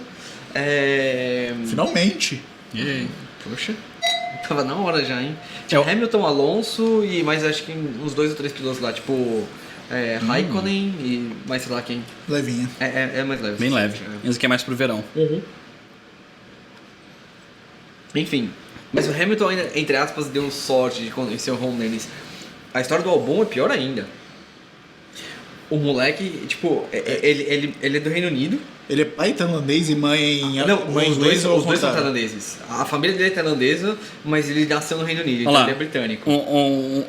Finalmente! Poxa, tava na hora já, hein? Tinha Hamilton, Alonso e mais acho que uns 2 ou 3 pilotos lá, tipo... Raikkonen e mais sei lá quem. Levinha. É mais leve. Bem leve. Isso aqui é mais pro verão. Enfim, mas o Hamilton ainda, entre aspas, deu sorte de conhecer o home deles. A história do Albon é pior ainda. O moleque, tipo, ele é do Reino Unido. Ele é pai tailandês e mãe Não, inglesa ou os dois são contrário? tailandeses. A família dele é tailandesa, mas ele nasceu no Reino Unido, então Olá. ele é britânico.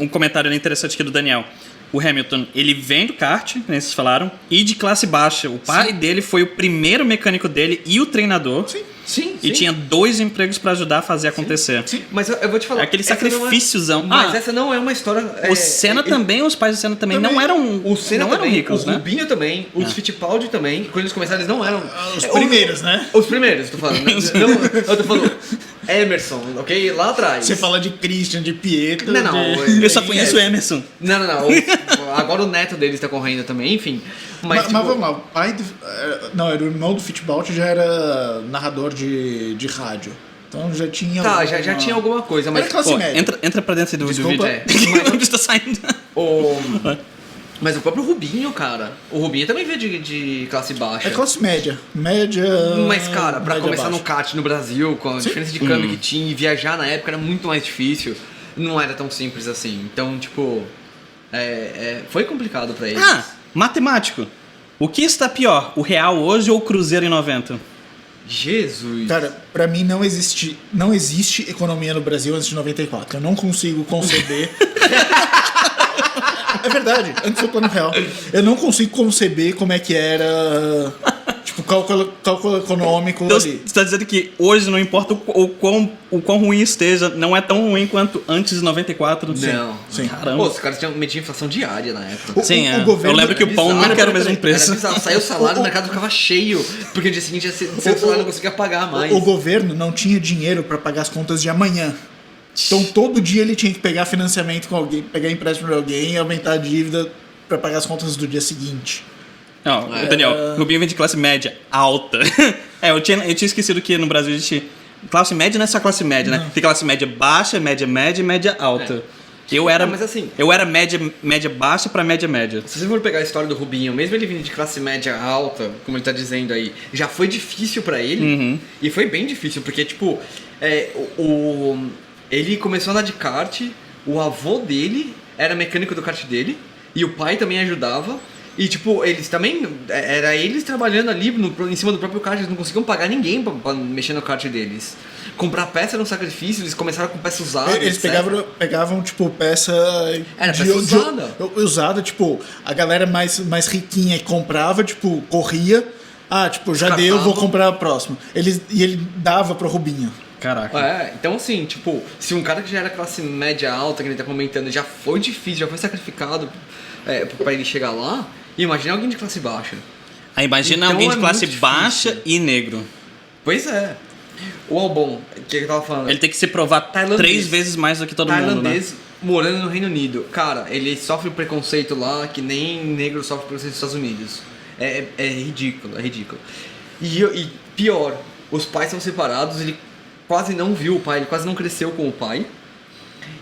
Um comentário interessante aqui do Daniel. O Hamilton, ele vem do kart, como vocês falaram, e de classe baixa. O pai dele foi o primeiro mecânico dele e o treinador. Sim. E tinha 2 empregos pra ajudar a fazer acontecer. Sim, mas eu vou te falar. É aquele essa não sacrifíciozão. Mas essa não é uma história... O Senna também, os pais do Senna também não eram, O Senna não eram também, ricos, o né? Rubinho também, os Fittipaldi também. Quando eles começaram, eles não eram... Os primeiros, né? Os primeiros, tô falando. Não, eu tô falando Emerson, ok? Lá atrás. Você fala de Christian, de Pietro... Não. Eu só conheço o Emerson. Não. Agora o neto deles tá correndo também, enfim. Mas vamos lá, o pai do... Não, era o irmão do Fittipaldi, já era narrador de rádio. Então já tinha... Tá, já tinha alguma coisa, mas... Era classe média. Entra pra dentro do Desculpa. vídeo. Não está saindo. Mas o próprio Rubinho, cara. O Rubinho também veio de classe baixa. É classe média. Média... Mas, cara, pra média começar baixa. no kart no Brasil, com a diferença de câmbio que tinha e viajar na época era muito mais difícil. Não era tão simples assim. Então, tipo... foi complicado pra eles. Matemático. O que está pior, o real hoje ou o cruzeiro em 90? Jesus. Cara, pra mim não existe economia no Brasil antes de 94. Eu não consigo conceber... É verdade, antes do plano real. Eu não consigo conceber como é que era... Tipo, cálculo econômico Então, ali. você está dizendo que hoje não importa o quão ruim esteja, não é tão ruim quanto antes de 94? Não. Sim. Caramba. Pô, os caras metiam inflação diária na época. Sim, o governo- eu lembro que o pão Bizarro. nunca era o mesmo preço. Era bizarro. Saiu o salário, o mercado ficava cheio. Porque no dia seguinte, o salário não conseguia pagar mais. O governo não tinha dinheiro pra pagar as contas de amanhã. Então todo dia ele tinha que pegar financiamento com alguém, pegar empréstimo de alguém e aumentar a dívida pra pagar as contas do dia seguinte. Não, Daniel, o Rubinho vem de classe média alta. Eu tinha esquecido que no Brasil a gente... Classe média não é só classe média, né? Tem classe média baixa, média média e média alta. Eu era, mas assim... eu era média baixa pra média média. Se você for pegar a história do Rubinho, mesmo ele vindo de classe média alta, como ele tá dizendo aí, já foi difícil pra ele. E foi bem difícil, porque, tipo, ele começou a andar de kart, o avô dele era mecânico do kart dele, e o pai também ajudava. E, tipo, eles também... Era eles trabalhando ali em cima do próprio kart, eles não conseguiam pagar ninguém pra mexer no kart deles. Comprar peça era um sacrifício, eles começaram com peça usada. Eles pegavam, tipo, peça... Era peça usada. Usada, tipo, a galera mais riquinha que comprava, tipo, corria. Tipo, já deu, vou comprar a próxima. E ele dava pro Rubinho. Caraca. Então assim, tipo, se um cara que já era classe média alta, que ele tá comentando, já foi difícil, já foi sacrificado pra ele chegar lá, imagina alguém de classe baixa. Aí imagina Então alguém de é classe muito baixa difícil. e negro. Pois é. O Albon, que eu tava falando. Ele tem que se provar Tailandês. 3 vezes mais do que todo mundo, né? Tailandês morando no Reino Unido. Cara, ele sofre preconceito lá que nem negro sofre preconceito nos Estados Unidos. É ridículo, é ridículo. E pior, os pais são separados, ele quase não viu o pai, ele quase não cresceu com o pai.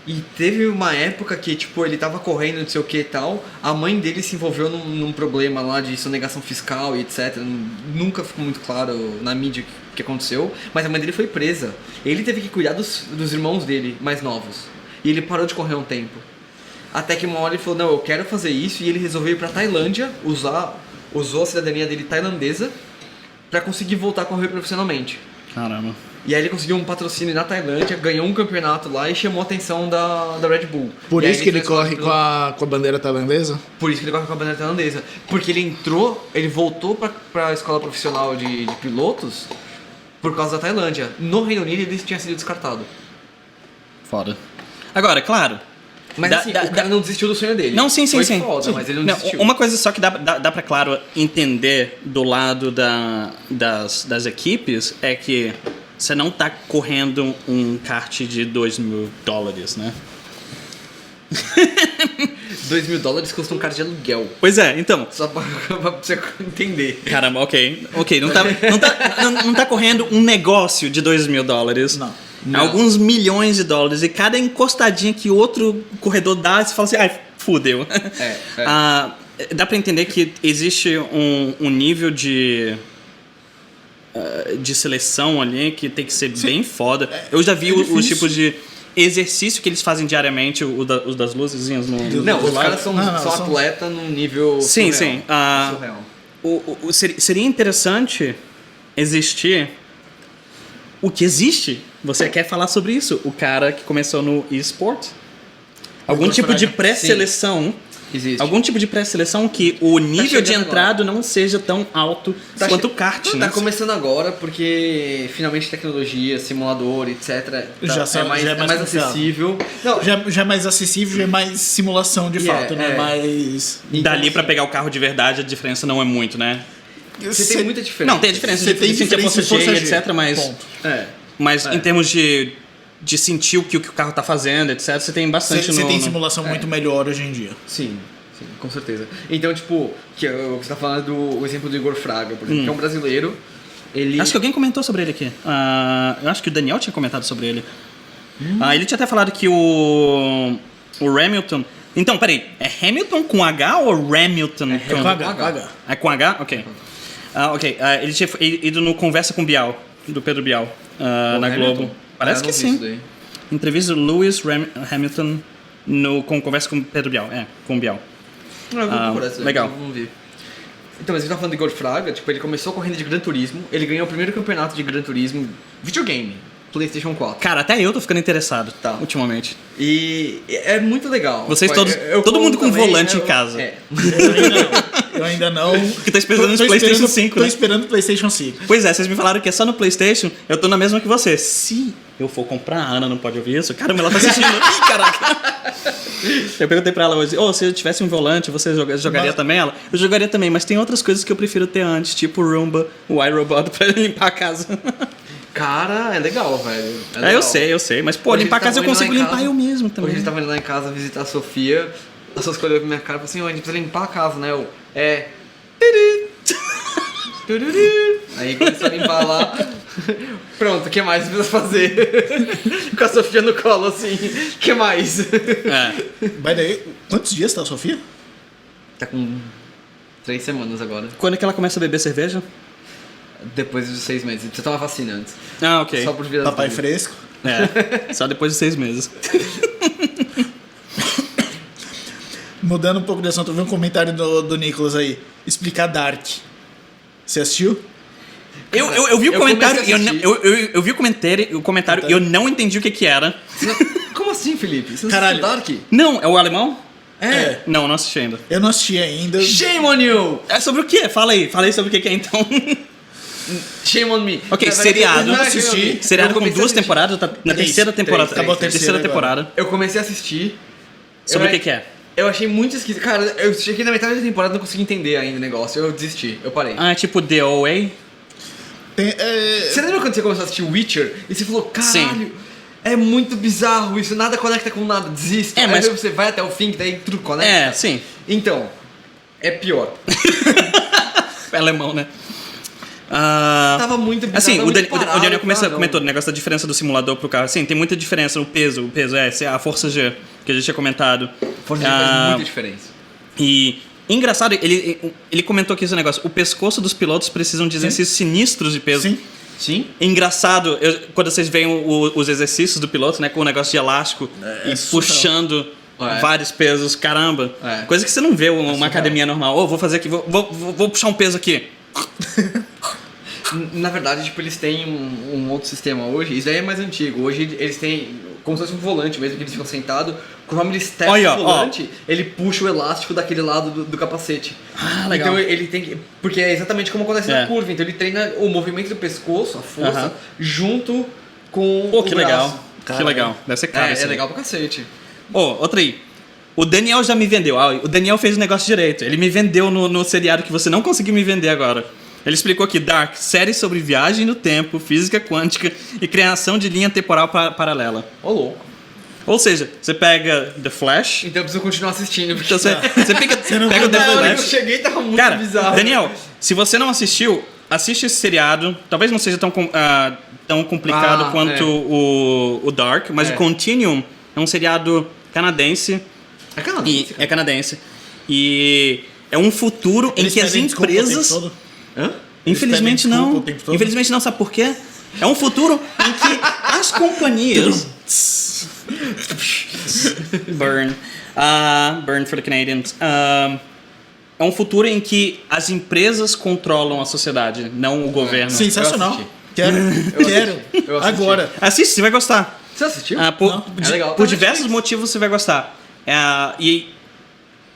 E teve uma época que, tipo, ele tava correndo, não sei o que e tal, a mãe dele se envolveu num problema lá de sonegação fiscal e etc. Nunca ficou muito claro na mídia o que aconteceu, mas a mãe dele foi presa. Ele teve que cuidar dos irmãos dele, mais novos. E ele parou de correr um tempo. Até que uma hora ele falou, não, eu quero fazer isso, e ele resolveu ir pra Tailândia, usou a cidadania dele tailandesa, pra conseguir voltar a correr profissionalmente. Caramba. E aí ele conseguiu um patrocínio na Tailândia, ganhou um campeonato lá e chamou a atenção da Red Bull. Por E aí isso que ele começou corre com a bandeira tailandesa? Por isso que ele corre com a bandeira tailandesa. Porque ele voltou pra escola profissional de pilotos por causa da Tailândia. No Reino Unido ele tinha sido descartado. Foda. Agora, claro, Mas assim, o cara não desistiu do sonho dele. Não, sim. Foi foda, mas ele não desistiu. Uma coisa só que dá pra, claro, entender do lado das equipes é que você não tá correndo um kart de $2.000, né? $2.000 custa um kart de aluguel. Pois é, então. Só pra você entender. Caramba, ok. Não tá correndo um negócio de $2.000. Não. Alguns milhões de dólares. E cada encostadinha que outro corredor dá, você fala assim, ai, fudeu. Dá pra entender que existe um nível de seleção ali que tem que ser bem foda. Eu já vi os tipos de exercício que eles fazem diariamente, os das luzezinhas no... Não, os caras são atleta num nível sim, surreal. Sim. Seria interessante existir o que existe. Você quer falar sobre isso? O cara que começou no eSport? Algum tipo de pré-seleção... Existe. Algum tipo de pré-seleção que o nível de entrada não seja tão alto quanto o kart, né? Tá começando agora porque finalmente tecnologia, simulador, etc. Já é mais acessível. Não, já é mais acessível, já é mais simulação de fato, né? Mais... Dali pra pegar o carro de verdade, a diferença não é muito, né? Você tem muita diferença. Não, tem a diferença de sentir a força G, etc, mas... Mas em termos de sentir o que o carro tá fazendo, etc, você tem bastante Você tem simulação muito melhor hoje em dia. Sim, com certeza. Então, tipo, que você tá falando o exemplo do Igor Fraga, por exemplo, que é um brasileiro. Ele... Acho que alguém comentou sobre ele aqui. Eu acho que o Daniel tinha comentado sobre ele. Ele tinha até falado que o Hamilton... Então, peraí, é Hamilton com H ou Hamilton com H? É com H? Ok. Ele tinha ido no Conversa com Bial, do Pedro Bial, na Globo. Parece que sim. Entrevista do Lewis Hamilton com Conversa com Pedro Bial. Com Bial. Legal. Vamos ver. Então, mas a gente tá falando de Igor Fraga, tipo, ele começou correndo de Gran Turismo, ele ganhou o primeiro campeonato de Gran Turismo videogame, PlayStation 4. Cara, até eu tô ficando interessado, ultimamente. E é muito legal. Vocês todos, todo mundo com volante em casa. Eu ainda não. Que tá esperando o PlayStation 5, Tô esperando o PlayStation 5. Pois é, vocês me falaram que é só no PlayStation, eu tô na mesma que você. Se eu for comprar, a Ana não pode ouvir isso. Caramba, ela tá assistindo. Ih, caraca. Eu perguntei pra ela hoje, se eu tivesse um volante, você jogaria também? Ela, eu jogaria também, mas tem outras coisas que eu prefiro ter antes, tipo o Roomba, o iRobot pra limpar a casa. Cara, é legal, velho. Legal. Eu sei, mas pô, limpar a casa eu consigo limpar eu mesmo também. Hoje a gente tava indo lá em casa visitar a Sofia, a Sofia olhou pra minha cara e falou assim, a gente precisa limpar a casa, né? Aí começou a limpar lá. Pronto, o que mais precisa fazer? Com a Sofia no colo, assim. O que mais? Mas daí, quantos dias tá a Sofia? Tá com 3 semanas agora. Quando é que ela começa a beber cerveja? Depois dos 6 meses. Você toma vacina antes. Ok. Só por virar Papai fresco. Só depois de 6 meses. Mudando um pouco de assunto, eu vi um comentário do Nicolas aí. Explicar Dark. Você assistiu? Eu vi o comentário eu vi o comentário e eu não entendi o que era. Como assim, Felipe? Você não Caralho. assistiu Dark? Não, é o alemão? É. Não assisti ainda. Eu não assisti ainda. Shame on you! É sobre o quê? Fala aí sobre o que é então. Shame on me. Ok, seriado. Eu não assisti. Seriado com 2 temporadas, tá na terceira temporada. Acabou a terceira temporada. Eu comecei a assistir. Sobre o que é? Eu achei muito esquisito. Cara, eu cheguei na metade da temporada e não consegui entender ainda o negócio. Eu desisti, eu parei. É tipo The OA? Você lembra quando você começou a assistir Witcher e você falou, caralho, é muito bizarro isso, nada conecta com nada, desiste. Mas aí você vai até o fim, que daí tudo conecta. Sim. Então, é pior. É alemão, né? Tava muito bizarro. Assim, o Daniel comentou o negócio da diferença do simulador pro carro. Sim, tem muita diferença no peso. O peso a força G, que a gente tinha comentado. Força G faz muita diferença. E engraçado, ele comentou aqui esse negócio. O pescoço dos pilotos precisam de exercícios sinistros de peso. Sim. Engraçado, quando vocês veem os exercícios do piloto, né, com o negócio de elástico e puxando vários pesos, caramba. Coisa que você não vê uma academia normal. Vou fazer aqui, vou puxar um peso aqui. Na verdade, tipo, eles têm um outro sistema hoje. Isso daí é mais antigo. Hoje eles têm como se fosse um volante mesmo, que eles ficam sentados. Conforme eles testam o volante, ele puxa o elástico daquele lado do capacete. Legal. Então ele tem que... Porque é exatamente como acontece na curva. Então ele treina o movimento do pescoço, a força, junto com o que braço. legal. Que legal. Deve ser caro. É legal pra cacete. Outra aí. O Daniel já me vendeu. O Daniel fez o negócio direito. Ele me vendeu no seriado que você não conseguiu me vender agora. Ele explicou aqui, Dark, série sobre viagem no tempo, física quântica e criação de linha temporal paralela. Ô, louco. Ou seja, você pega The Flash... Então eu preciso continuar assistindo. Então você pega o The Na hora que eu Flash... cheguei tava muito Cara, bizarro. Daniel, se você não assistiu, assiste esse seriado. Talvez não seja tão complicado quanto o Dark, mas o Continuum é um seriado canadense. É canadense? É canadense. E é um futuro em que as empresas... Hã? Infelizmente não. Infelizmente não, sabe por quê? É um futuro em que as companhias... Burn. Burn for the Canadians. É um futuro em que as empresas controlam a sociedade, não o governo. Sensacional. Quero. Agora. Assiste, você vai gostar. Você assistiu? É legal. Por diversos motivos você vai gostar. E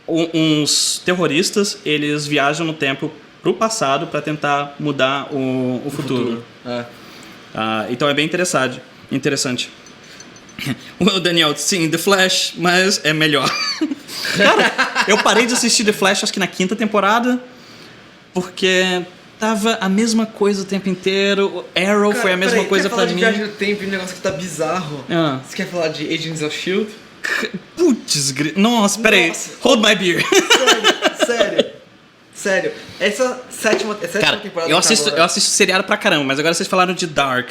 uns terroristas, eles viajam no tempo pro passado para tentar mudar o futuro. Então é bem interessante. O Daniel, sim, The Flash, mas é melhor. Cara, eu parei de assistir The Flash acho que na 5ª temporada, porque tava a mesma coisa o tempo inteiro. Arrow foi a mesma coisa pra mim. Quer falar de viagem no tempo e um negócio que tá bizarro? Você quer falar de Agents of S.H.I.E.L.D.? Putz, nossa, peraí. Hold my beer. Sério. Essa sétima temporada. Eu assisto seriado pra caramba, mas agora vocês falaram de Dark,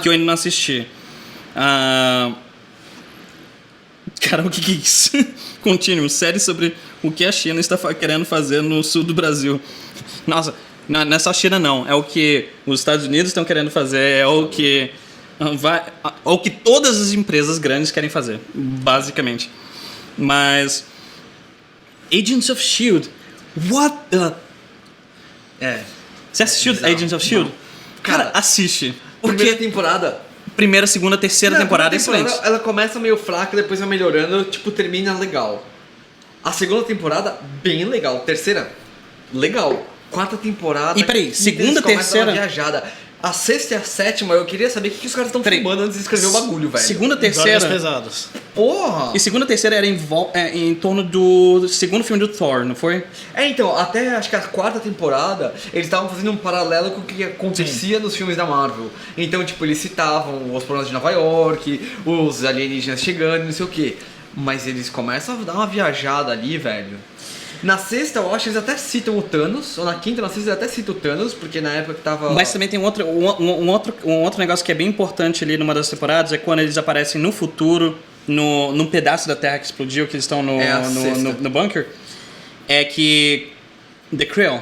que eu ainda não assisti. Caramba, o que é isso? Continuum, série sobre o que a China está querendo fazer no sul do Brasil. Nossa, não é só a China não, é o que os Estados Unidos estão querendo fazer, é o que todas as empresas grandes querem fazer, basicamente. Mas Agents of S.H.I.E.L.D. What the... Você assistiu Agents of S.H.I.E.L.D.? Cara, assiste. Primeira temporada... Primeira, segunda, terceira temporada é excelente. Ela começa meio fraca, depois vai melhorando, termina legal. A segunda temporada, bem legal. Terceira, legal. 4ª temporada... E peraí, segunda, terceira... Viajada. A 6ª e a 7ª, eu queria saber o que os caras estão filmando antes de escrever o bagulho, velho. Segunda, terceira... pesadas. Porra! E segunda, terceira era em torno do segundo filme do Thor, não foi? Então, até acho que a 4ª temporada, eles estavam fazendo um paralelo com o que acontecia nos filmes da Marvel. Então, eles citavam os problemas de Nova York, os alienígenas chegando, não sei o quê. Mas eles começam a dar uma viajada ali, velho. Na 6ª, eu acho que eles até citam o Thanos, ou na 5ª, na 6ª, eles até citam o Thanos, porque na época que tava... Mas também tem um outro negócio que é bem importante ali numa das temporadas, é quando eles aparecem no futuro, num pedaço da Terra que explodiu, que eles estão no bunker, é que The Krill.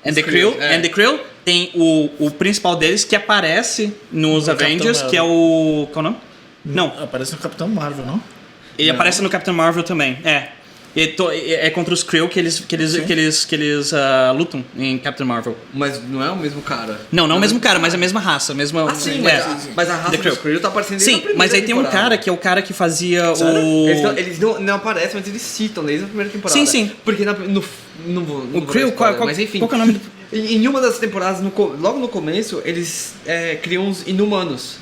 The Krill tem o principal deles que aparece nos Avengers, que é o... Qual é o nome? Não. Aparece no Capitão Marvel, não? Ele aparece no Captain Marvel também, é contra os Krill que eles lutam em Captain Marvel. Mas não é o mesmo cara. Não é o mesmo cara, mas é a mesma raça. Sim, mas a raça dos Krill tá aparecendo desde a primeira mas aí temporada. tem um cara que é o cara que fazia Eles não aparecem, mas eles citam desde a primeira temporada. Sim. Porque o Krill, mas enfim. Qual que é o nome do... Em uma das temporadas, logo no começo, eles criam uns inumanos.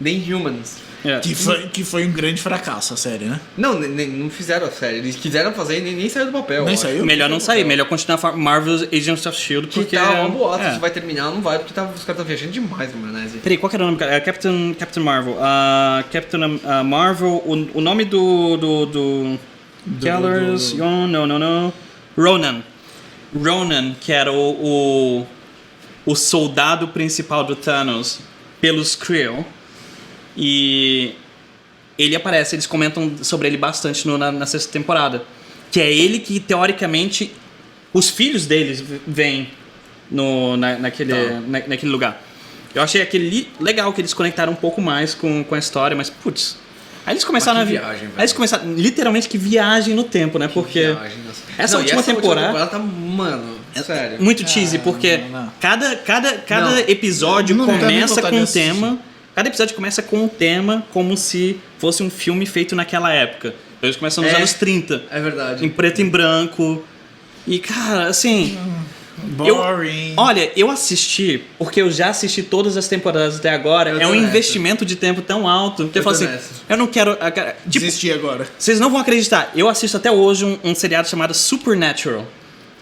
The Inhumans. Que foi um grande fracasso a série, né? Não fizeram a série. Eles quiseram fazer e nem saiu do papel. Nem saiu? Melhor não sair. Melhor continuar Marvel's Agents of S.H.I.E.L.D. porque... Que tá uma boata. Se vai terminar, não vai. Porque os caras estão viajando demais, maionese. Peraí, qual que era o nome, cara? Captain Marvel. Captain Marvel... O nome do Kellers... Não. Ronan, que era o soldado principal do Thanos pelos Krill. E ele aparece, eles comentam sobre ele bastante na 6ª temporada. Que é ele que, teoricamente, os filhos deles vêm naquele lugar. Eu achei aquele legal que eles conectaram um pouco mais com a história, mas putz. Aí eles começaram a viagem, velho. Aí eles começaram, literalmente, que viagem no tempo, né? Porque essa última temporada tá, mano, sério. Muito cheesy, porque cada episódio começa com um tema. Cada episódio começa com um tema como se fosse um filme feito naquela época. Eles começam nos anos 30. É verdade. Em preto e branco. E, cara, assim... Boring. Olha, eu assisti, porque eu já assisti todas as temporadas até agora. É um investimento de tempo tão alto que eu falo assim, eu não quero... Tipo, Desistir agora. vocês não vão acreditar. Eu assisto até hoje um seriado chamado Supernatural,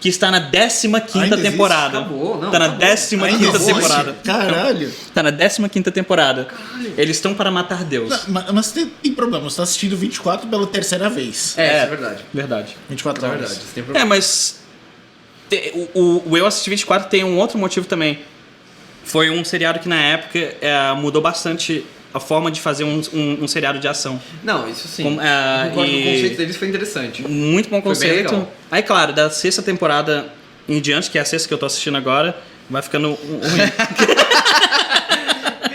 que está na 15ª temporada. Acabou, não, tá na acabou. 15ª temporada. Caralho. Tá na 15ª temporada. Caralho. Eles estão para matar Deus. Mas tem problema, você tá assistindo 24 pela terceira vez. Isso é verdade. Verdade. 24 É horas. verdade. Você tem problema. Mas o Eu Assisti 24 tem um outro motivo também. Foi um seriado que na época mudou bastante a forma de fazer um seriado de ação. Não, isso sim. Como, Eu concordo que e- o conceito deles foi interessante. Muito bom Foi bem conceito. legal. Aí, claro, da 6ª temporada em diante, que é a 6ª que eu tô assistindo agora, vai ficando ruim.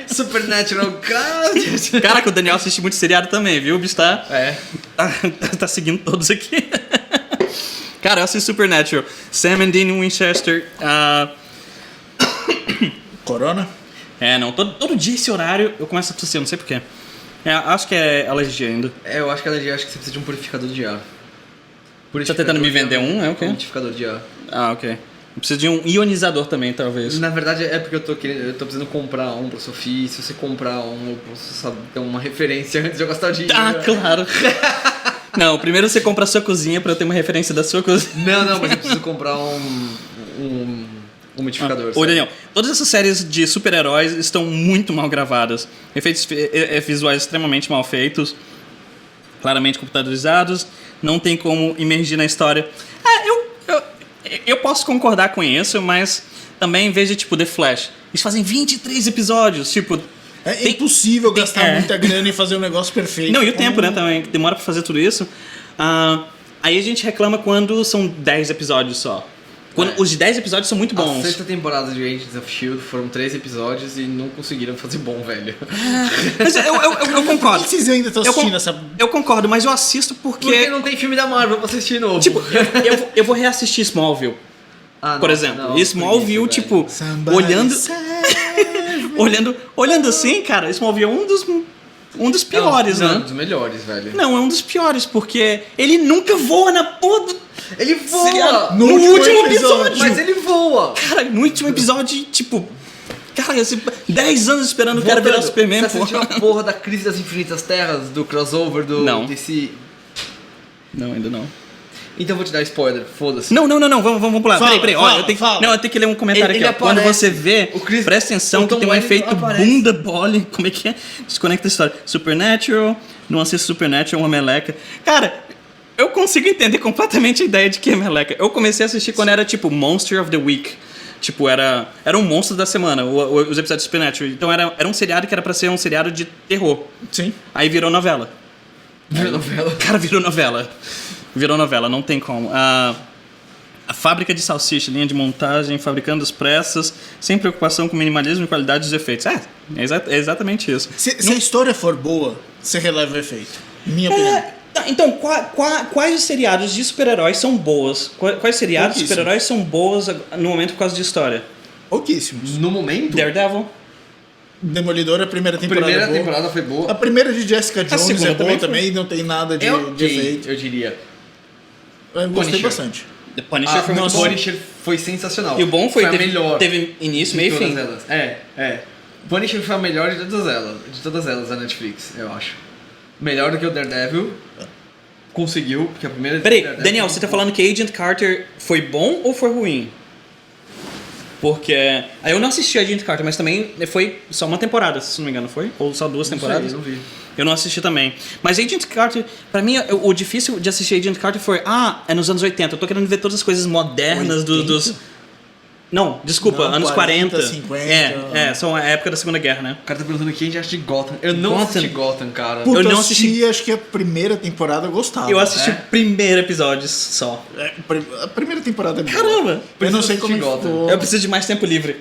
Supernatural, God! Caraca, o Daniel assiste muito seriado também, viu? O bicho tá, É. tá seguindo todos aqui. Cara, eu assisto Supernatural. Sam and Dean Winchester. Corona? Não, todo dia esse horário eu começo a tossir, não sei porquê. Acho que é alergia ainda. Eu acho que acho que você precisa de um purificador de ar. Tá tentando me vender um? É o quê? Purificador de ar. Ok. Eu preciso de um ionizador também, talvez. Na verdade é porque eu tô precisando comprar um pra Sofia. Se você comprar um, eu posso saber, ter uma referência antes de eu gastar o dinheiro. Ah, claro. Não, primeiro você compra a sua cozinha pra eu ter uma referência da sua cozinha. Não, mas eu preciso comprar um umidificador. Ô, sabe? Daniel, todas essas séries de super-heróis estão muito mal gravadas. Efeitos visuais extremamente mal feitos, claramente computadorizados, não tem como imergir na história. Eu posso concordar com isso, mas também veja, tipo, The Flash. Eles fazem 23 episódios, tipo... É impossível gastar é. muita grana e fazer um negócio perfeito. Não, e o tempo, né, também, que demora pra fazer tudo isso. Aí a gente reclama quando são 10 episódios só. Quando os de 10 episódios são muito A bons. 6ª temporada de Agents of S.H.I.E.L.D. foram 3 episódios e não conseguiram fazer bom, velho. Mas eu concordo. Por que vocês ainda estão assistindo essa... Eu concordo, mas eu assisto porque... Porque não tem filme da Marvel pra assistir novo. Tipo, eu vou reassistir Smallville, por exemplo. E Smallville, tipo, olhando... olhando assim, cara, Smallville é um dos piores, não, né? um dos melhores, velho. Não, é um dos piores, porque ele nunca voa na porra do... Ele voa! No último episódio! Mas ele voa! Cara, no último episódio, tipo... Cara, 10 anos esperando o cara virar Superman, Você assistiu a porra da Crise das Infinitas Terras, do crossover do Não. DC? Não, ainda não. Então eu vou te dar spoiler, foda-se. Não, vamos pular. Fala, Peraí. fala, Olha, eu tenho fala. que ler um comentário Ele aqui, ó. Quando aparece, você vê, o Chris- presta atenção o que Tom tem um Welling efeito aparece. bunda bole. Como é que é? Desconecta a história. Supernatural, não assisto Supernatural, uma meleca. Cara, eu consigo entender completamente a ideia de que é meleca. Eu comecei a assistir quando era tipo Monster of the Week. Tipo, era um monstro da semana, os episódios de Supernatural. Então era um seriado que era pra ser um seriado de terror. Sim. Aí virou novela. Viu a novela? Cara, virou novela. Virou novela, não tem como. A fábrica de salsicha, linha de montagem, fabricando as pressas, sem preocupação com minimalismo e qualidade dos efeitos. É exatamente isso. Se a história for boa, você releva o efeito. Minha opinião. Tá, então, quais os seriados de super-heróis são boas? Quais seriados de Pouquíssimos. super-heróis são boas no momento por causa de história? Pouquíssimos. No momento, Daredevil? Demolidor, a primeira a temporada primeira boa. temporada foi boa. A primeira de Jessica Jones segunda é boa também também, não tem nada de, É de ok, efeito. eu diria. Eu gostei Punisher. bastante. The Punisher foi muito nossa, bom. Punisher foi sensacional. E o bom foi a teve, melhor. teve início, de meio e todas fim. elas. É. Punisher foi a melhor de todas elas da Netflix, eu acho. Melhor do que o Daredevil. Conseguiu, porque a primeira... Peraí, Daredevil- Daniel, você tá falando que Agent Carter foi bom ou foi ruim? Porque... Aí eu não assisti Agent Carter, mas também foi só uma temporada, se não me engano, foi? Ou só 2 temporadas? Não vi. Eu não assisti também. Mas Agent Carter, pra mim, o difícil de assistir Agent Carter foi... é nos anos 80. Eu tô querendo ver todas as coisas modernas 80? dos... Não, desculpa, Não, anos 40. 50. São a época da Segunda Guerra, né? O cara tá perguntando quem já acha de Gotham. Eu não Gotham? assisti Gotham, cara. Puta, Eu não eu assisti- acho que a primeira temporada eu gostava. Eu assisti é? o primeiro episódio só. A primeira temporada é boa. Caramba! Eu não Preciso sei como assistir Gotham. ficou. Eu preciso de mais tempo livre.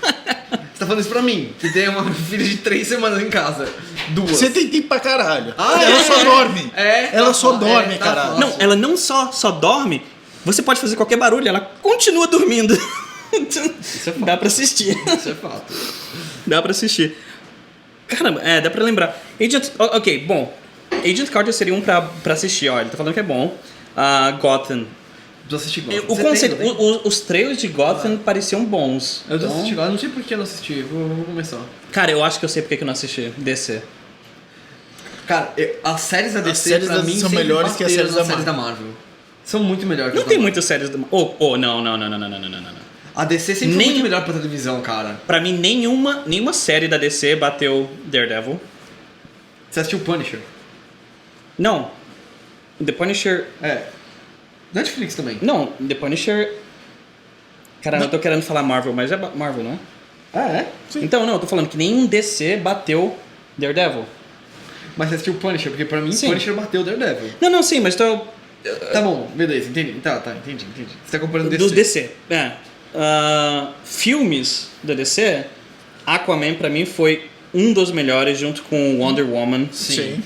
Você tá falando isso pra mim, que tem uma filha de 3 semanas em casa. 2. Você tem tempo pra caralho. Ah, ela é? só dorme. É, Ela tá só fa- dorme, tá caralho. fácil. Não, ela não só dorme, você pode fazer qualquer barulho, ela continua dormindo. é fato. Dá pra assistir. Isso é fato. Dá pra assistir. Caramba, dá pra lembrar. Ok, bom. Agent Carter seria um pra assistir, ó. Ele tá falando que é bom. Gotham. Eu assisti Gotham. O conceito, os trailers de Gotham pareciam bons. Eu assisti Gotham, não sei por que eu não assisti, vou começar. Cara, eu acho que eu sei porque que eu não assisti. DC. Cara, as séries da DC, As séries pra da mim, DC são sempre melhores que as séries bateram da nas Marvel. São muito melhores que Não as tem da muitas séries... Não. A DC sempre foi muito melhor pra televisão, cara. Pra mim, nenhuma série da DC bateu Daredevil. Você assistiu Punisher? Não. The Punisher... É. Netflix também. Não, The Punisher... Caramba, eu tô querendo falar Marvel, mas é Marvel, não é? Ah, é? Sim. Então, não, eu tô falando que nenhum DC bateu Daredevil. Mas você assistiu Punisher, porque pra mim Sim. Punisher bateu Daredevil. Não, sim, mas tô... Tá bom, beleza, entendi. Entendi. Você tá comparando DC. Dos DC, é. Filmes da DC, Aquaman pra mim foi um dos melhores junto com Wonder Woman. Sim.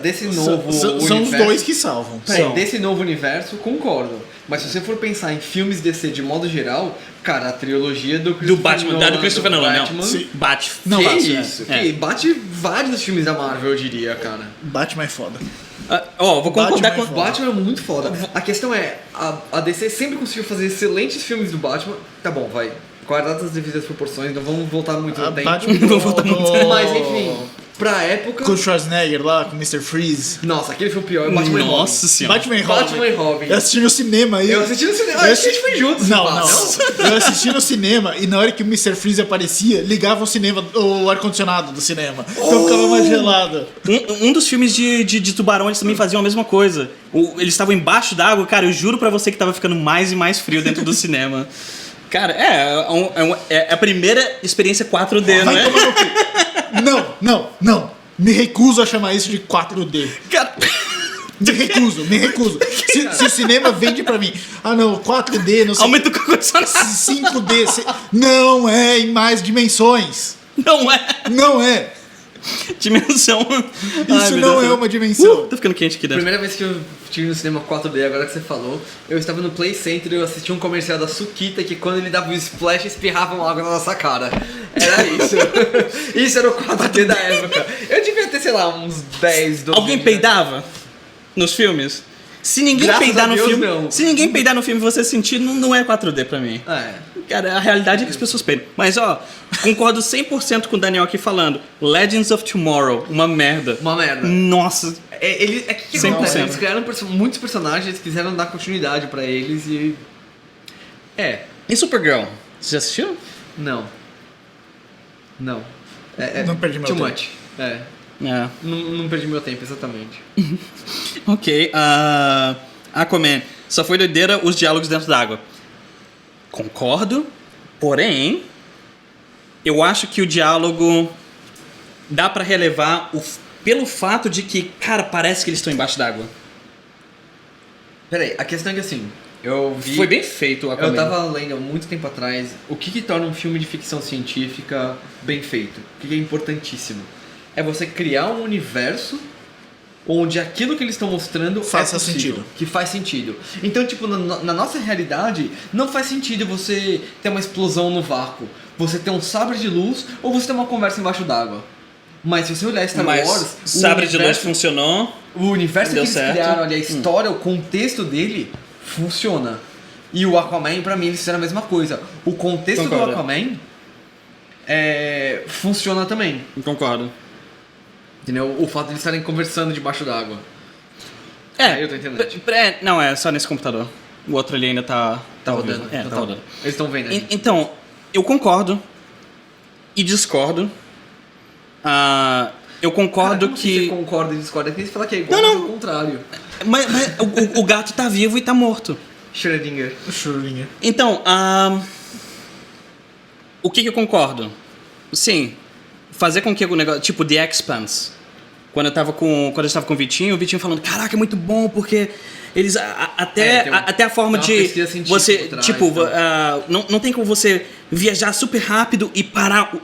Desse São novo universo... São os dois que salvam. São. Desse novo universo, concordo. Mas se você for pensar em filmes DC de modo geral, cara, a trilogia do Batman, do Christopher Nolan, Batman, não. Sim. Bate. Não, que bate, isso? é. Que bate vários filmes da Marvel, eu diria, cara. Batman é foda. Vou concordar Batman com... é O Batman é muito foda. A questão é, a DC sempre conseguiu fazer excelentes filmes do Batman. Tá bom, vai. Guardadas as devidas proporções, não vamos voltar muito no tempo. Batman Não vou voltar muito. Mas enfim, pra época... Com o Schwarzenegger lá, com o Mr. Freeze. Nossa, aquele foi o pior. Batman e Robin. Nossa senhora. Batman e Robin. Batman e Robin. Eu assisti no cinema aí. Eu assisti no cinema. A gente foi juntos. Não, pá, não. Eu assisti no cinema e na hora que o Mr. Freeze aparecia, ligava o ar-condicionado do cinema. Então ficava mais gelado. Um dos filmes de tubarão, eles também faziam a mesma coisa. Eles estavam embaixo d'água, cara, eu juro pra você que tava ficando mais e mais frio dentro do cinema. Cara, é a primeira experiência 4D, não Vai é? tomar no cu. Não. Me recuso a chamar isso de 4D. Cara, Me recuso. Se o cinema vende pra mim, não, 4D, não sei. aumenta o condicionado. 5D. Não é em mais dimensões. Não é. Dimensão. Isso não é uma dimensão. Tá ficando quente aqui dentro. Primeira vez que eu tive no cinema 4D, agora que você falou, eu estava no Play Center e eu assisti um comercial da Sukita que quando ele dava o splash, espirravam água na nossa cara. Era isso. Isso era o 4D da época. Eu devia ter, sei lá, uns 10, 12 Alguém anos. peidava nos filmes? Se ninguém Graças peidar a no Deus, filme, não. se ninguém peidar no filme e você sentir, não é 4D pra mim. Cara, a realidade é que as pessoas peidam. Mas concordo 100% com o Daniel aqui falando. Legends of Tomorrow, uma merda. Uma merda. Nossa. Que 100%. acontece? Eles criaram muitos personagens, eles quiseram dar continuidade pra eles e... E Supergirl? Você já assistiu? Não. Não perdi meu too tempo. much. Não perdi meu tempo, exatamente. Ok. Aquaman. Só foi doideira os diálogos dentro d'água. Concordo. Porém, eu acho que o diálogo dá pra relevar pelo fato de que, cara, parece que eles estão embaixo d'água. Peraí, a questão é que assim, eu vi... Foi bem feito o Aquaman. Eu tava lendo há muito tempo atrás o que torna um filme de ficção científica bem feito. O que é importantíssimo. É você criar um universo onde aquilo que eles estão mostrando Faça é possível, sentido. que faz sentido. Então, tipo, na nossa realidade, não faz sentido você ter uma explosão no vácuo, você ter um sabre de luz ou você ter uma conversa embaixo d'água. Mas se você olhar Star Wars... Sabre de luz funcionou. O universo que Deu eles certo. criaram ali, a história, o contexto dele, funciona. E o Aquaman, pra mim, eles fizeram a mesma coisa. O contexto Concordo. do Aquaman funciona também. Concordo. Entendeu? O fato de eles estarem conversando debaixo d'água. Eu tô entendendo. Não, é só nesse computador. O outro ali ainda tá rodando. Tá Então, rodando. Eles estão vendo aí. Então, eu concordo e discordo. Eu concordo Cara, que... Você concorda e discorda. Tem que falar que é igual, Não, mas ao contrário. Mas o gato tá vivo e tá morto. Schrödinger. Então, o que eu concordo? Sim, fazer com que o negócio... Tipo, The Expanse. Quando eu tava com o Vitinho falando, caraca, é muito bom, porque eles... Até a forma tem uma de... pesquisa científica Você, por trás, tipo, tá? não tem como você viajar super rápido e parar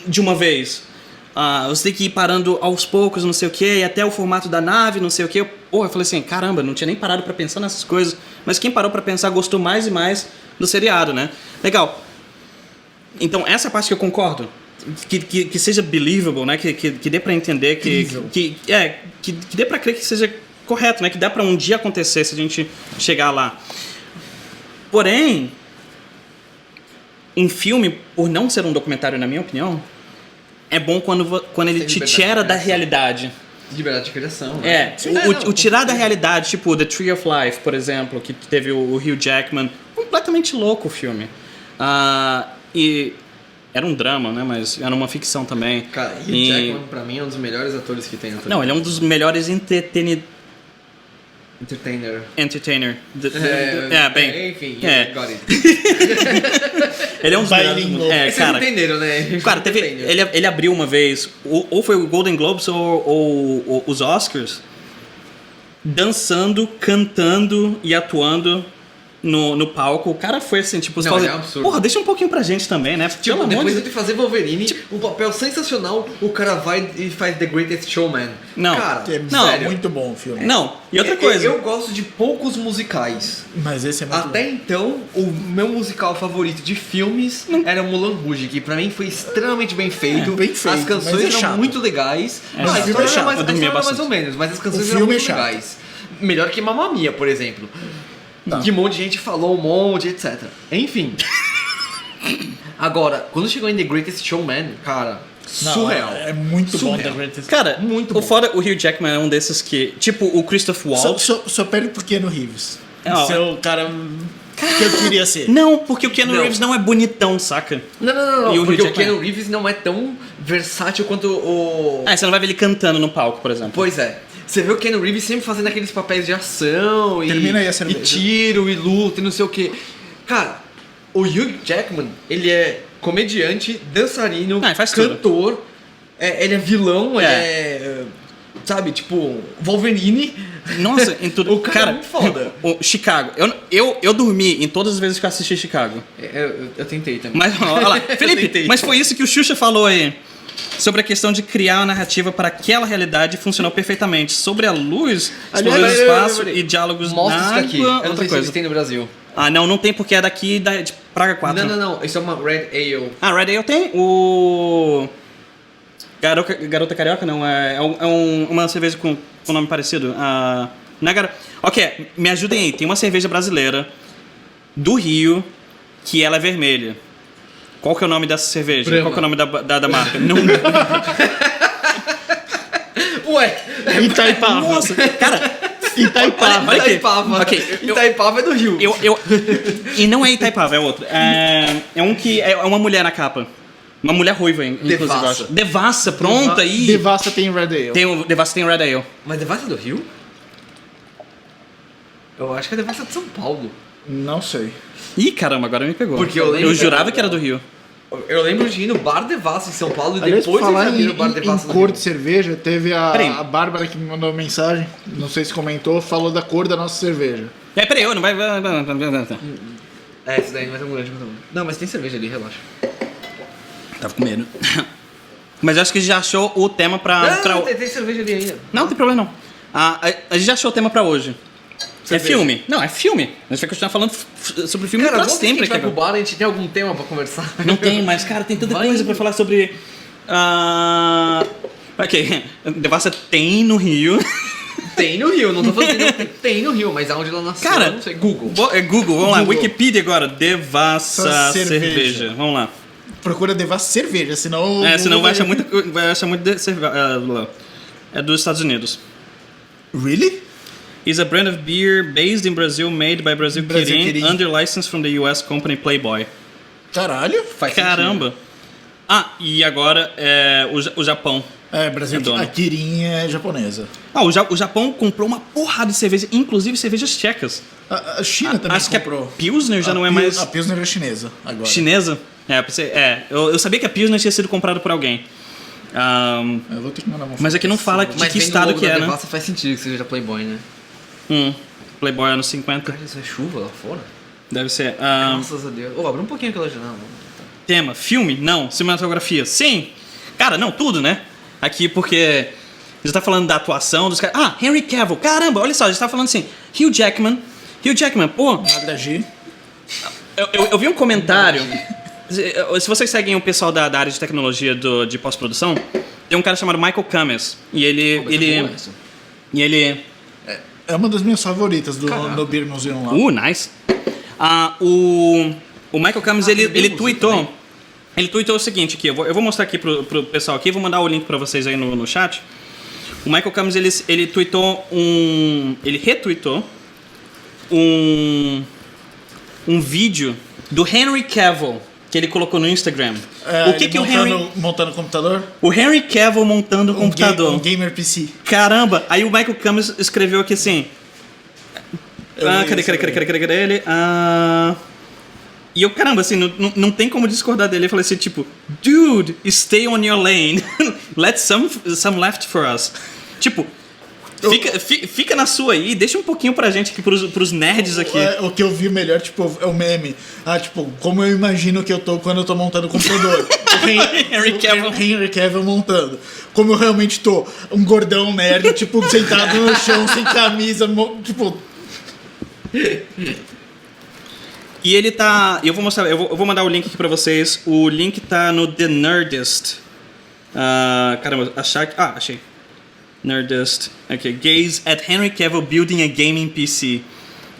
de uma vez. Você tem que ir parando aos poucos, não sei o que, e até o formato da nave, não sei o que. Eu falei assim, caramba, não tinha nem parado pra pensar nessas coisas. Mas quem parou pra pensar gostou mais e mais do seriado, né? Legal. Então, essa parte que eu concordo. Que seja believable, né? Que dê pra entender, que dê pra crer que seja correto, né? Que dá pra um dia acontecer se a gente chegar lá. Porém, um filme, por não ser um documentário, na minha opinião, é bom quando ele te tira da realidade. Liberdade de criação. Né? O tirar da realidade, tipo The Tree of Life, por exemplo, que teve o Hugh Jackman. Completamente louco o filme. E era um drama, né? Mas era uma ficção também. Cara, Hugh Jackman, pra mim, é um dos melhores atores que tem. Não, ele é um dos melhores Entertainer. Entertainer. Enfim, got it. Ele é um dos melhores. Vocês entenderam, né? Cara, ele abriu uma vez, ou foi o Golden Globes ou os Oscars, dançando, cantando e atuando no palco. O cara foi assim, tipo... Não, é um absurdo. Porra, deixa um pouquinho pra gente também, né? Tipo, depois de fazer Wolverine, um papel sensacional, o cara vai e faz The Greatest Showman. Não. Cara, sério. Muito bom o filme. Não, e outra coisa... Eu gosto de poucos musicais. Mas esse é muito Até bom. Então, o meu musical favorito de filmes era Moulin Rouge, que pra mim foi extremamente bem feito. Bem feito, as canções mas é eram chato. muito legais. Mas A o filme é história chato. era Eu dormia mais bastante. ou menos, mas as canções O eram filme muito é chato. legais. Melhor que Mamma Mia, por exemplo. Não. Que um monte de gente falou um monte, etc. Enfim. Agora, quando chegou em The Greatest Showman, cara, surreal. É muito bom. Surreal. The Greatest. Cara, Muito o bom. foda, o Hugh Jackman é um desses que... Tipo, o Christoph Waltz... Só perde pro Keanu Reeves. Não, Seu cara que eu queria ser. Não, porque o Keanu Não. Reeves não é bonitão, saca? Não. E o Hugh Porque o Jackman? Keanu Reeves não é tão versátil quanto o... Você não vai ver ele cantando no palco, por exemplo. Pois é. Você vê o Keanu Reeves sempre fazendo aqueles papéis de ação Termina aí a e cerveja. tiro e luta e não sei o que. Cara, o Hugh Jackman, ele é comediante, dançarino, Ele faz tudo. cantor, ele é vilão, ele é... Sabe, tipo, Wolverine. Nossa, em tudo. O cara é muito foda. O Chicago. Eu dormi em todas as vezes que eu assisti Chicago. Eu tentei também. Mas, olha lá. Felipe, tentei. mas foi isso que o Xuxa falou aí. Sobre a questão de criar uma narrativa para aquela realidade funcionou perfeitamente. Sobre a luz, explosões do espaço e diálogos Mostra na isso daqui. água, Eu não outra sei se coisa. eles têm no Brasil. Não tem porque é daqui de Praga 4. Não. Isso é uma Red Ale. Red Ale tem. O... Garota Carioca não, uma cerveja com nome parecido. Ok, me ajudem aí. Tem uma cerveja brasileira do Rio que ela é vermelha. Qual que é o nome dessa cerveja? Brahma. Qual que é o nome da marca? Não. Ué! Itaipava. Nossa, cara. Itaipava. Olha aqui. Itaipava. Ok, Itaipava é do Rio. E não é Itaipava, é outro. É um que é uma mulher na capa. Uma mulher ruiva, inclusive. Devassa. Eu acho. Devassa, pronta aí. Devassa tem Red Ale. Devassa tem Red Ale. Mas Devassa é do Rio? Eu acho que a Devassa é de São Paulo. Não sei. Ih, caramba, agora me pegou. Porque eu lembro- jurava que era do Rio. Eu lembro de ir no Bar Devassa em São Paulo e Aliás, por depois eu falar já vi em, no Bar Devassa em no cor Rio. de cerveja, teve Peraí. a Bárbara que me mandou uma mensagem, não sei se comentou, falou da cor da nossa cerveja. Peraí, não vai. É, esse daí não é tão grande quanto... Não, mas tem cerveja ali, relaxa. Tava com medo. Mas eu acho que a gente já achou o tema pra. Não, tem cerveja ali ainda. Não tem problema não. A gente já achou o tema pra hoje. É filme? Não, é filme. A gente vai continuar falando sobre filme Cara, pra vamos que a sempre. gente vai Cara. pro bar, a gente tem algum tema pra conversar? Não tem, mas cara, tem tanta Vai. coisa pra falar sobre. Ok, Devassa tem no Rio. Tem no Rio, não tô falando que não tem no Rio, mas aonde ela nasceu, Cara, eu não sei. Google. É Google, vamos lá. Google. Wikipedia agora. Devassa Cerveja. cerveja. Vamos lá. Procura Devassa cerveja, senão... Senão vai achar muito de cerveja. É dos Estados Unidos. Really? Is a brand of beer based in Brazil, made by Brasil Brasil Kirin, Kirin. under license from the US company Playboy. Caralho. Faz Caramba. E agora é o Japão. Brasil, É dono. a Kirin é japonesa. O Japão comprou uma porrada de cerveja, inclusive cervejas tchecas. A China também Acho que comprou. a Pilsner já não é mais A Pilsner é chinesa agora. chinesa. Eu sabia que a Pilsner tinha sido comprada por alguém. Eu vou ter que mandar uma Mas aqui não fala de Mas que vendo o estado logo que da é, né? Devassa faz sentido que seja Playboy, né? Playboy anos 50. Cara, isso é chuva lá fora? Deve ser. Graças a Deus. Abre um pouquinho aquela janela. Tema, filme? Não. Cinematografia? Sim. Cara, não, tudo, né? Aqui porque a gente tá falando da atuação dos caras. Henry Cavill. Caramba, olha só, a gente tá falando assim. Hugh Jackman, pô. Nada agir. Eu vi um comentário. Se vocês seguem o pessoal da área de tecnologia de pós-produção, tem um cara chamado Michael Kames. E ele É uma das minhas favoritas do Beer Museum lá. Nice. O Michael Cummings, ele tweetou. Ele tweetou o seguinte aqui, eu vou mostrar aqui pro pessoal aqui, vou mandar o link pra vocês aí no chat. O Michael Cummings, ele tweetou ele retweetou um vídeo do Henry Cavill que ele colocou no Instagram. O que o Henry... Montando o computador? O Henry Cavill montando o computador. Um gamer PC. Caramba! Aí o Michael Cummings escreveu aqui assim... Cadê ele? E eu, caramba, assim, não tem como discordar dele. Eu falei assim, tipo... Dude, stay on your lane. Let some left for us. Tipo... Fica na sua aí, deixa um pouquinho pra gente aqui, pros nerds aqui. O que eu vi melhor, tipo, é o meme. Tipo, como eu imagino que eu tô quando eu tô montando o computador. Henry Cavill montando. Como eu realmente tô. Um gordão nerd, tipo, sentado no chão, sem camisa, tipo... E ele tá... Eu vou mostrar, eu vou mandar o link aqui pra vocês. O link tá no The Nerdist. Caramba, achei. Nerdist. Ok, gaze at Henry Cavill building a gaming PC.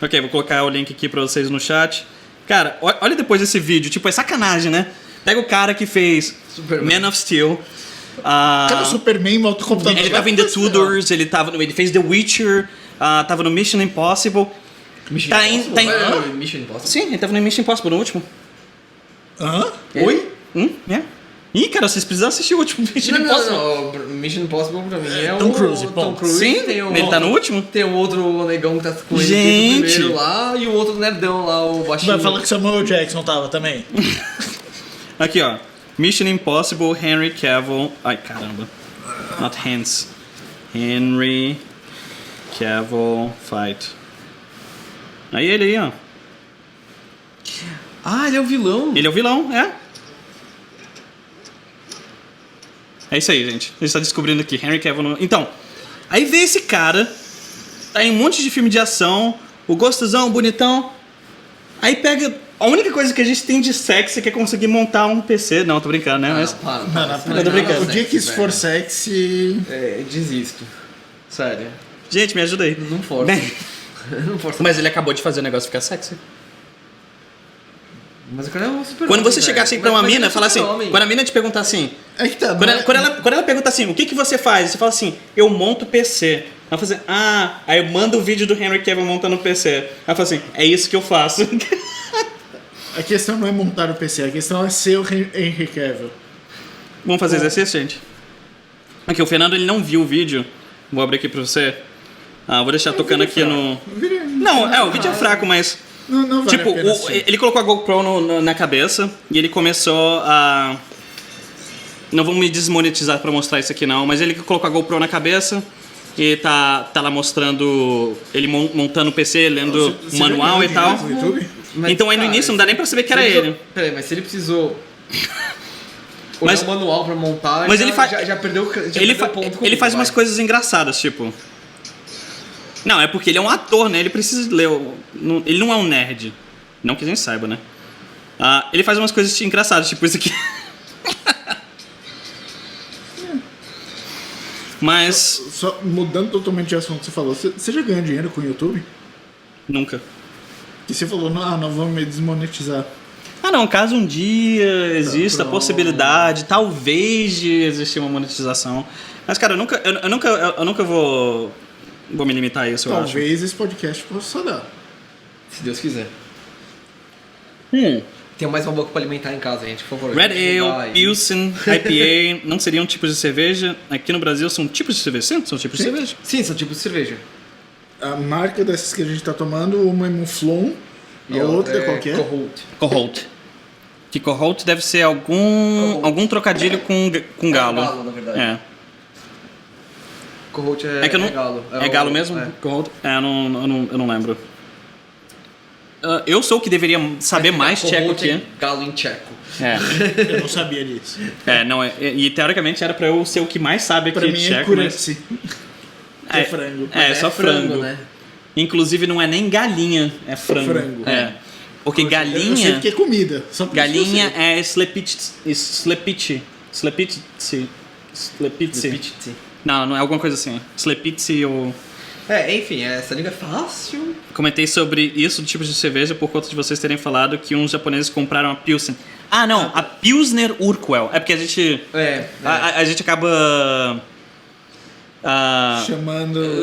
Ok, vou colocar o link aqui pra vocês no chat. Cara, olha depois desse vídeo. Tipo, é sacanagem, né? Pega o cara que fez Superman. Man of Steel. Cara, Superman, autocomputador. Ele tava em The Tudors, ele fez The Witcher, tava no Mission Impossible. Mission Impossible? Sim, ele tava no Mission Impossible, no último. Oi? Ih, cara, vocês precisam assistir o último Mission Impossible. Não, Mission Impossible pra mim é Tom Cruise. Tom Cruise. Sim, ele tá no último. Tem um outro negão que tá com ele no primeiro lá e o outro nerdão lá, o baixinho. Vai falar que Samuel Jackson tava também. Aqui, ó. Mission Impossible, Henry Cavill... Ai, caramba. Not Hans. Henry Cavill Fight. Aí ele aí, ó. Ele é o vilão. Ele é o vilão, é. É isso aí, gente. A gente tá descobrindo aqui. Henry Cavill... Então, aí vê esse cara, tá em um monte de filme de ação, o gostosão, bonitão. Aí pega... A única coisa que a gente tem de sexy é que é conseguir montar um PC. Não, tô brincando, né? Mas... Não, tô brincando. O dia que isso for sexy... Desisto. Sério. Gente, me ajuda aí. Não força. Não força. Mas ele acabou de fazer o negócio ficar sexy. Mas o cara é um super Quando você chegar assim pra uma mina, fala assim... Quando a mina te perguntar assim... Quando ela pergunta assim, o que você faz? Você fala assim, eu monto PC. Ela fala assim, aí eu mando o vídeo do Henry Cavill montando o PC. Ela fala assim, é isso que eu faço. A questão não é montar o PC, a questão é ser o Henry Cavill. Vamos fazer exercício, gente? Aqui, o Fernando ele não viu o vídeo. Vou abrir aqui pra você. Vou deixar tocando aqui no... Não, o vídeo é fraco, mas... Não vale tipo, a pena assistir. ele colocou a GoPro na cabeça e ele começou a... Não vou me desmonetizar pra mostrar isso aqui não, mas ele colocou a GoPro na cabeça e tá lá mostrando ele montando o PC, lendo o manual e tal. Então aí no início não dá nem pra saber que era ele. Peraí, mas se ele precisou olhar o manual pra montar, mas já perdeu o ponto. Ele faz umas coisas engraçadas, tipo... Não, é porque ele é um ator, né? Ele precisa ler... Ele não é um nerd. Não que a gente saiba, né? Ele faz umas coisas engraçadas, tipo isso aqui. Mas... Só mudando totalmente de assunto que você falou, você já ganhou dinheiro com o YouTube? Nunca. E você falou, não vamos me desmonetizar. Não, caso um dia exista a possibilidade, talvez de existir uma monetização. Mas, cara, eu nunca vou me limitar a isso, eu acho. Talvez esse podcast possa dar. Se Deus quiser. Tem mais uma boca pra alimentar em casa, gente, por favor. Red Ale, Pilsen, IPA, não seriam tipos de cerveja. Aqui no Brasil são tipos de cerveja? Sim, são tipos de cerveja. Sim, são tipos de cerveja. A marca dessas que a gente tá tomando, uma é Mouflon e a outra é qual que é? Coholt. Que Coholt deve ser algum trocadilho com galo. É galo, na verdade. É. Coholt é galo. É galo mesmo? É. Coholt? Eu não lembro. Eu sou o que deveria saber mais tcheco que é. Galo em tcheco. Eu não sabia disso. E teoricamente era pra eu ser o que mais sabe aqui pra mim tcheco. É frango. É só frango. Né? Inclusive não é nem galinha, é frango. Porque galinha... Eu sei que é comida. Galinha é slepitsi. Não é alguma coisa assim. Slepitsi ou... Enfim, essa língua é fácil. Comentei sobre isso, do tipo de cerveja, por conta de vocês terem falado que uns japoneses compraram a Pilsen. Ah, não, a Pilsner Urquell. É porque a gente... A gente acaba...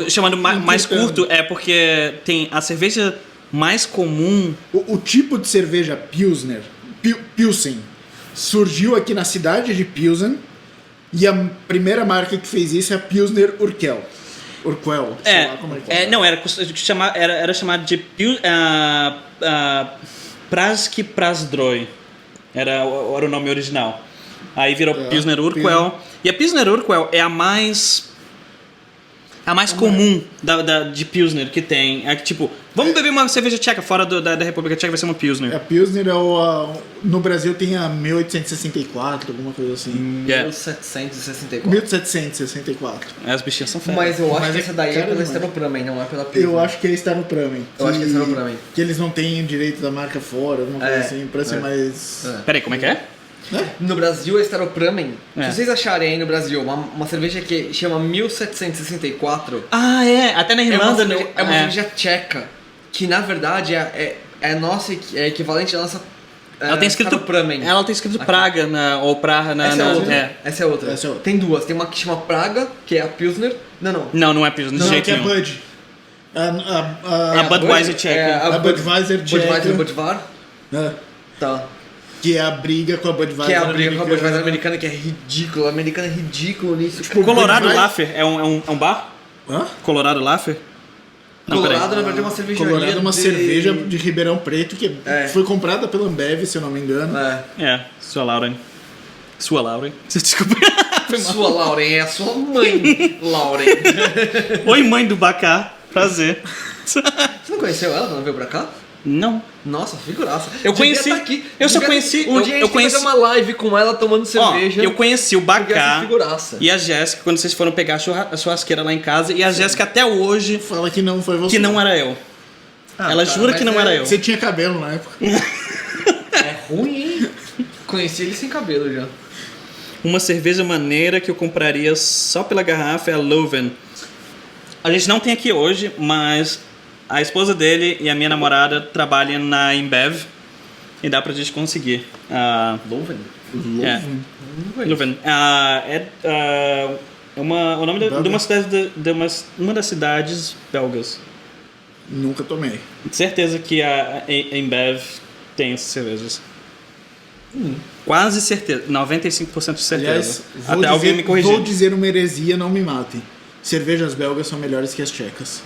chamando mais curto, porque tem a cerveja mais comum... O tipo de cerveja Pilsner, Pilsen, surgiu aqui na cidade de Pilsen, e a primeira marca que fez isso é a Pilsner Urquell, sei lá como é. Não, era chamado de Praski Prasdroj. Era o nome original. Aí virou Pilsner Urquell. E a Pilsner Urquell é a mais comum de Pilsner que tem. É que, tipo, vamos beber uma cerveja tcheca fora da República Tcheca, vai ser uma Pilsner. A Pilsner no Brasil tem a 1864, alguma coisa assim. 1764. 1764. As bichinhas são férias. Mas eu acho que essa daí é pela Staropramen, não é pela Pilsner. Eu acho que é Staropramen. Eu acho que é Staropramen. Que eles não têm direito da marca fora, alguma coisa assim, pra ser mais... Peraí, como é que é? No Brasil é Staropramen. Se vocês acharem aí no Brasil uma cerveja que chama 1764... Até na Irlanda... É uma cerveja tcheca, que na verdade é nossa, é equivalente à nossa... Ela tem escrito Staropramen. Ela tem escrito Praga ou Praga na... Essa é outra. Tem duas. Tem uma que chama Praga, que é a Pilsner. Não é Pilsner, de jeito nenhum. Não, que é Bud. A Budweiser tcheca. A Budweiser tcheca. Budvar. Tá. Que é a briga com a Budweiser. Que é a briga com a Budweiser americana, que é ridícula. A americana é ridículo nisso. Tipo, Colorado Lafer é um bar? Hã? Colorado Lafer? Não, Colorado, na verdade, é uma cervejaria. Colorado é uma cerveja de Ribeirão Preto que foi comprada pela Ambev, se eu não me engano. Sua Lauren. Desculpa. Sua Lauren, é a sua mãe, Lauren. Oi, mãe do Bacá. Prazer. Você não conheceu ela quando veio pra cá? Não. Nossa, figuraça. Eu conheci. Tá aqui. Eu só conheci. Um dia a gente fazer uma live com ela tomando cerveja. Eu conheci o Bacá figuraça. e a Jéssica quando vocês foram pegar a churrasqueira lá em casa. E a Jéssica até hoje fala que não foi você. Que não era eu. Ela jura que não era eu. Você tinha cabelo na época. É ruim, hein? Conheci ele sem cabelo já. Uma cerveja maneira que eu compraria só pela garrafa é a Leuven. A gente não tem aqui hoje, mas a esposa dele e a minha namorada trabalham na Embev e dá pra gente conseguir. Leuven? Leuven. O nome de uma cidade uma das cidades belgas. Nunca tomei. Certeza que a Embev tem essas cervejas. Quase certeza, 95% de certeza. Aliás, até alguém me corrigir. Vou dizer uma heresia, não me matem. Cervejas belgas são melhores que as tchecas.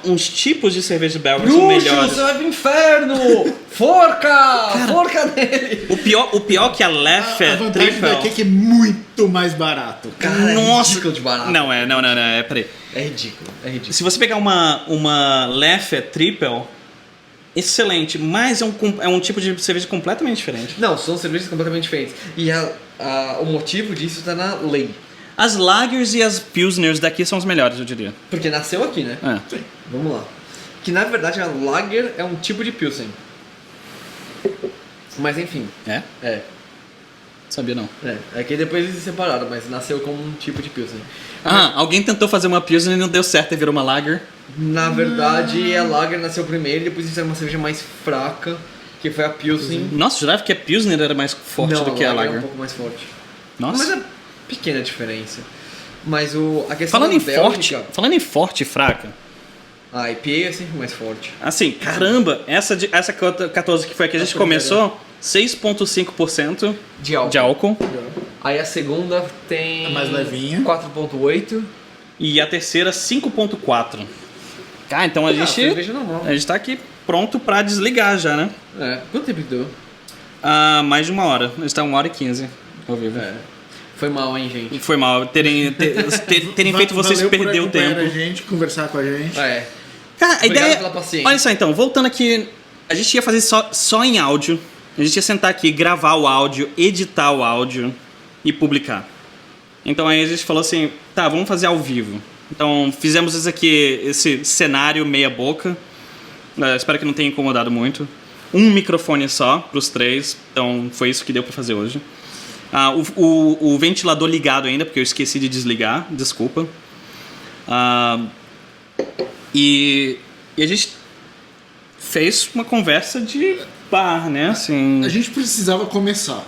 Uns tipos de cerveja belga são melhores. Você vai pro inferno! Forca! Forca nele! O pior que a Leffe A vantagem daqui é que é muito mais barato. Cara, nossa! É ridículo de barato. Não, peraí. É ridículo. Se você pegar uma Leffe Triple, excelente, mas é um tipo de cerveja completamente diferente. Não, são cervejas completamente diferentes. E o motivo disso tá na lei. As Lagers e as Pilsners daqui são as melhores, eu diria. Porque nasceu aqui, né? Sim. Vamos lá. Que na verdade a Lager é um tipo de Pilsen. Mas enfim. É? Sabia não. É que depois eles se separaram, mas nasceu como um tipo de Pilsen. Alguém tentou fazer uma Pilsner e não deu certo e virou uma Lager? Na verdade, a Lager nasceu primeiro e depois fizeram uma cerveja mais fraca, que foi a Pilsen. Nossa, jurava que a Pilsner era mais forte do que a Lager. É um pouco mais forte. Nossa. Mas é pequena diferença. Mas a questão falando em forte e fraca. A IPA é sempre mais forte. Assim, caramba, essa 14 que foi a que a gente começou, 6,5% de álcool. Aí a segunda tem... A mais levinha. 4,8. E a terceira, 5,4. Cara, então a gente tá aqui pronto pra desligar já, né? Quanto tempo deu? Mais de uma hora. A gente tá 1h15 ao vivo. Foi mal, hein, gente? Foi mal. Terem feito vocês perder o tempo. A gente, conversar com a gente. Cara, a ideia... pela paciência. Olha só, então, voltando aqui, a gente ia fazer só em áudio. A gente ia sentar aqui, gravar o áudio, editar o áudio e publicar. Então aí a gente falou assim, tá, vamos fazer ao vivo. Então fizemos esse cenário meia boca. Espero que não tenha incomodado muito. Um microfone só pros 3, então foi isso que deu pra fazer hoje. O ventilador ligado ainda, porque eu esqueci de desligar, desculpa. E a gente fez uma conversa de bar, né? Assim, A gente precisava começar.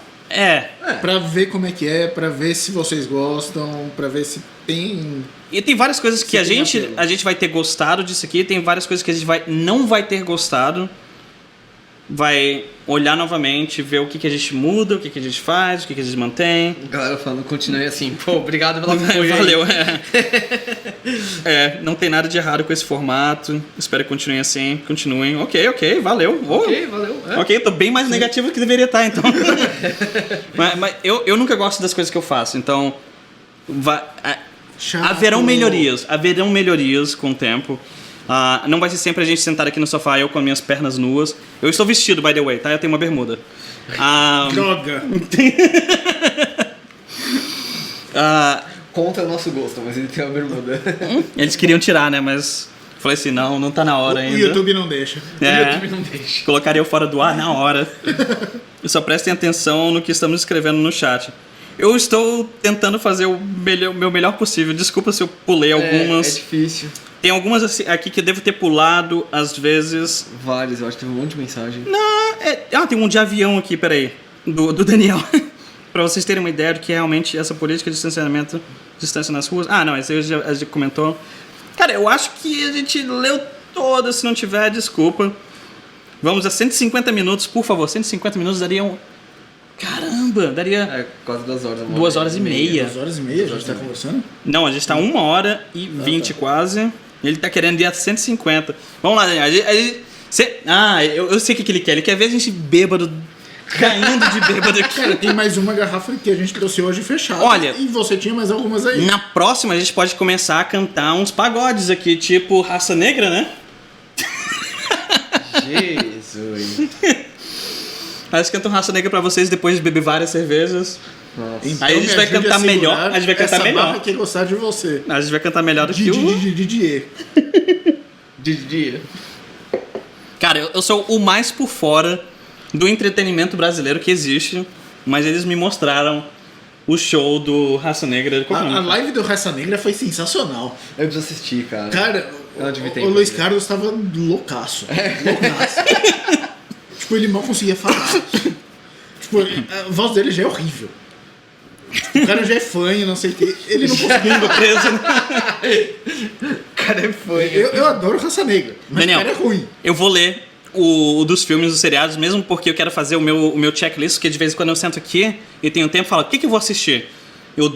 Pra ver como é que é, pra ver se vocês gostam, pra ver se tem... E tem várias coisas que Você a tem gente vai ter gostado disso aqui, tem várias coisas que a gente não vai ter gostado. Vai olhar novamente, ver o que a gente muda, o que a gente faz, o que a gente mantém. Galera falando, continue assim. Pô, obrigado pela apoio. Valeu. Não tem nada de errado com esse formato. Espero que continuem assim. Continuem. Ok, valeu. Ok, valeu. Ok, tô bem mais negativo do que deveria estar, então. mas eu nunca gosto das coisas que eu faço, então... Haverão melhorias com o tempo. Não vai ser sempre a gente sentar aqui no sofá, eu com as minhas pernas nuas. Eu estou vestido, by the way, tá? Eu tenho uma bermuda. Droga! Contra o nosso gosto, mas ele tem uma bermuda. Eles queriam tirar, né? Mas falei assim, não tá na hora ainda. O YouTube não deixa. O YouTube não deixa. Colocaria eu fora do ar na hora. E só prestem atenção no que estamos escrevendo no chat. Eu estou tentando fazer o meu melhor possível. Desculpa se eu pulei algumas. É difícil. Tem algumas aqui que eu devo ter pulado, às vezes. Várias, eu acho que tem um monte de mensagem. Tem um de avião aqui, peraí. Do Daniel. Pra vocês terem uma ideia do que é realmente essa política de distanciamento, distância nas ruas. Não, esse aí a gente comentou. Cara, eu acho que a gente leu toda, se não tiver, desculpa. Vamos a 150 minutos, por favor. 150 minutos dariam... Caramba, daria... quase 2 horas. 2 horas e meia. 2 horas e meia a gente tá conversando? Não, a gente tá 1 hora e 20 quase. Ele tá querendo ir a 150. Vamos lá, Daniel. Eu sei o que ele quer. Ele quer ver a gente bêbado, caindo de bêbado aqui. Cara, tem mais uma garrafa que a gente trouxe hoje fechada. Olha, e você tinha mais algumas aí. Na próxima a gente pode começar a cantar uns pagodes aqui, tipo Raça Negra, né? Jesus. Aí eles cantam Raça Negra pra vocês depois de beber várias cervejas. Nossa. Então, aí a gente vai cantar melhor. A gente vai cantar melhor. Barra que gostar de você. A gente vai cantar melhor do que Didier. Cara, eu sou o mais por fora do entretenimento brasileiro que existe, mas eles me mostraram o show do Raça Negra. A live do Raça Negra foi sensacional. Eu preciso assistir, cara. Cara, o Luiz Carlos tava loucaço. Loucaço. Tipo, ele mal conseguia falar. Tipo, a voz dele já é horrível. O cara já é fanho, não sei o que. Ele não conseguiu preso. O cara é fanho. Eu adoro Raça Negra, mas Daniel, o cara é ruim. Eu vou ler o dos filmes, dos seriados, mesmo porque eu quero fazer o meu checklist, porque de vez em quando eu sento aqui e tenho tempo e falo, o que eu vou assistir? E o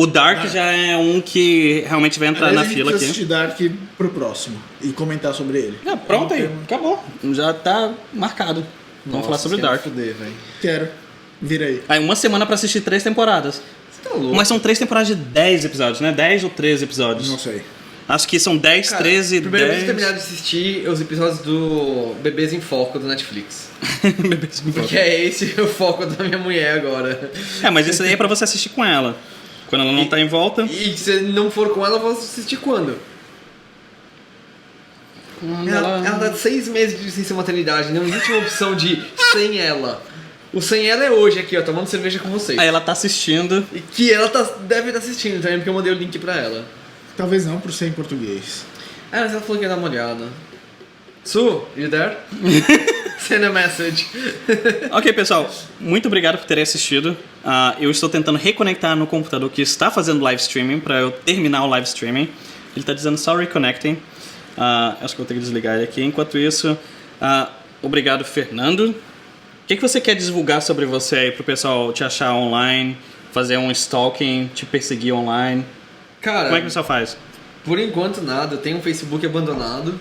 Dark já é um que realmente vai entrar na fila aqui. Eu assistir Dark pro próximo e comentar sobre ele. Pronto aí, acabou. Já tá marcado. Vamos falar sobre Dark. Quero. Vira aí. Aí 1 semana pra assistir 3 temporadas. Você tá louco? Mas são 3 temporadas de 10 episódios, né? 10 ou 13 episódios. Não sei. Acho que são 10, Cara, 13, primeiro 10... eu preciso terminar de assistir os episódios do Bebês em Foco do Netflix. Porque é esse o foco da minha mulher agora. Mas isso aí é pra você assistir com ela. Quando ela não tá em volta... E se não for com ela, eu vou assistir quando? Ela dá 6 meses de licença maternidade, não existe uma opção de sem ela. O sem ela é hoje aqui, ó, tomando cerveja com vocês. Aí ela tá assistindo. E que ela deve estar assistindo também, porque eu mandei o link pra ela. Talvez não, por ser em português. Mas ela falou que ia dar uma olhada. Su, you there? Send a message. Ok, pessoal, muito obrigado por terem assistido. Eu estou tentando reconectar no computador que está fazendo live streaming para eu terminar o live streaming. Ele está dizendo sorry connecting. Acho que eu vou ter que desligar ele aqui. Enquanto isso, obrigado, Fernando. O que você quer divulgar sobre você aí pro pessoal te achar online, fazer um stalking, te perseguir online? Cara, como é que o pessoal faz? Por enquanto nada, eu tenho um Facebook abandonado.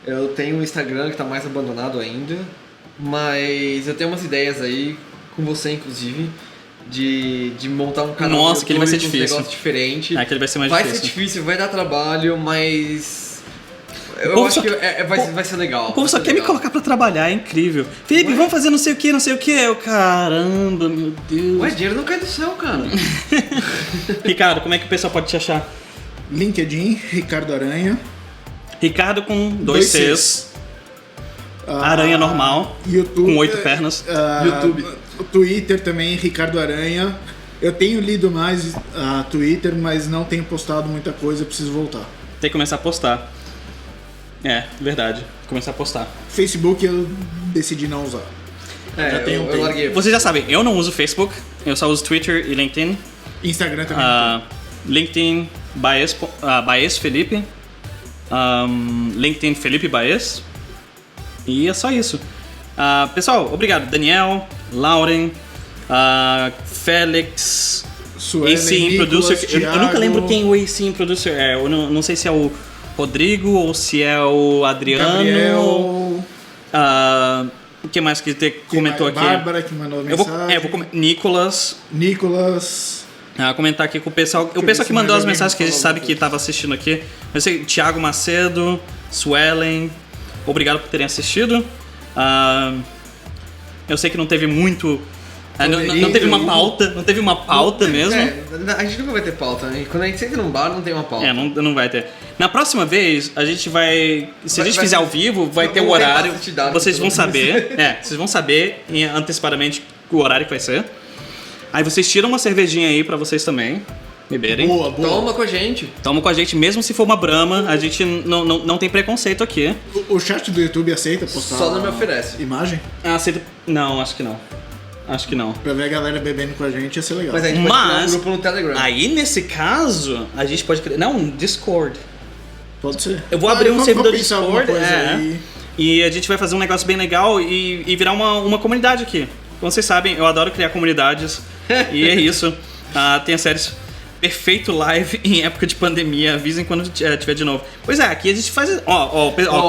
Eu tenho um Instagram que tá mais abandonado ainda. Mas eu tenho umas ideias aí, com você inclusive, de montar um canal. Nossa, que ele vai ser difícil. Um negócio diferente. Que ele vai ser mais difícil. Vai ser difícil, vai dar trabalho, mas... Eu acho que vai ser legal. O povo só quer me colocar pra trabalhar, é incrível. Felipe, vamos fazer não sei o que, não sei o que. Eu, caramba, meu Deus. Ué, dinheiro não cai do céu, cara. Ricardo, como é que o pessoal pode te achar? LinkedIn, Ricardo Aranha. Ricardo com 2 Cs. Aranha normal. YouTube, com 8 pernas. YouTube. Twitter também, Ricardo Aranha. Eu tenho lido mais a Twitter, mas não tenho postado muita coisa, preciso voltar. Tem que começar a postar. É, verdade. Começar a postar. Facebook eu decidi não usar. Já tem um tempo. Larguei. Vocês já sabem, eu não uso Facebook, eu só uso Twitter e LinkedIn. Instagram também. LinkedIn Baez Felipe. LinkedIn Felipe Baez. E é só isso. Pessoal, obrigado. Daniel, Lauren, Félix, Suelen, ACM Nicolas, Producer. Eu nunca Thiago. lembro quem o ACM Producer é. Eu não sei se é o Rodrigo ou se é o Adriano. Gabriel. O que mais que comentou aqui? Bárbara que mandou mensagem. Nicolas. Nicolas. Comentar aqui com o pessoal. O eu pessoal ver que se mandou mais as alguém mensagens que a gente falou sabe alguma que estava assistindo aqui. Eu sei, Thiago Macedo, Suelen. Obrigado por terem assistido. Eu sei que não teve muito. Não teve uma pauta. Não teve uma pauta mesmo. A gente nunca vai ter pauta, né? Quando a gente senta num bar, não tem uma pauta. Não vai ter. Na próxima vez, a gente vai. Se a gente fizer ao vivo, vai ter o Vamos ter horário. bastante dados, Vocês vão pelo saber. Vocês vão saber antecipadamente o horário que vai ser. Aí vocês tiram uma cervejinha aí pra vocês também beberem. Boa. Toma com a gente. Toma com a gente, mesmo se for uma Brahma, a gente não tem preconceito aqui. O chat do YouTube aceita postar Só não me oferece. imagem? Não, acho que não. Acho que não. Pra ver a galera bebendo com a gente ia ser legal. Mas a gente pode criar um grupo no Telegram. Aí nesse caso, a gente pode criar. Não, um Discord. Pode ser. Eu vou abrir um vamos servidor pensar alguma Discord. coisa aí. E a gente vai fazer um negócio bem legal e virar uma comunidade aqui. Como vocês sabem, eu adoro criar comunidades. E é isso. Tem as séries Perfeito Live em época de pandemia. Avisem quando tiver de novo. Pois é, aqui a gente faz.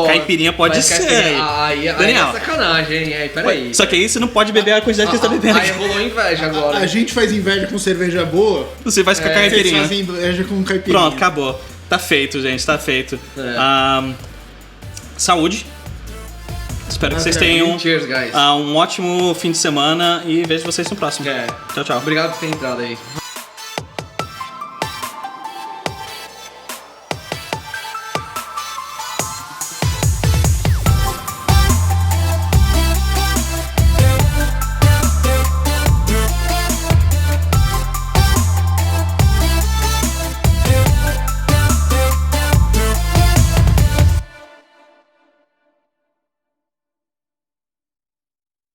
Caipirinha pode ser. Aí Daniel. é sacanagem, hein? Peraí. Só que aí você não pode beber a quantidade que você tá bebendo. Aí rolou inveja agora. A gente faz inveja com cerveja boa. Você faz com a Vocês caipirinha. fazem inveja com caipirinha. Pronto, acabou. Tá feito, gente, tá feito. Saúde. Espero que vocês tenham Cheers, guys. um ótimo fim de semana e vejo vocês no próximo. Tchau, tchau. Obrigado por ter entrado aí.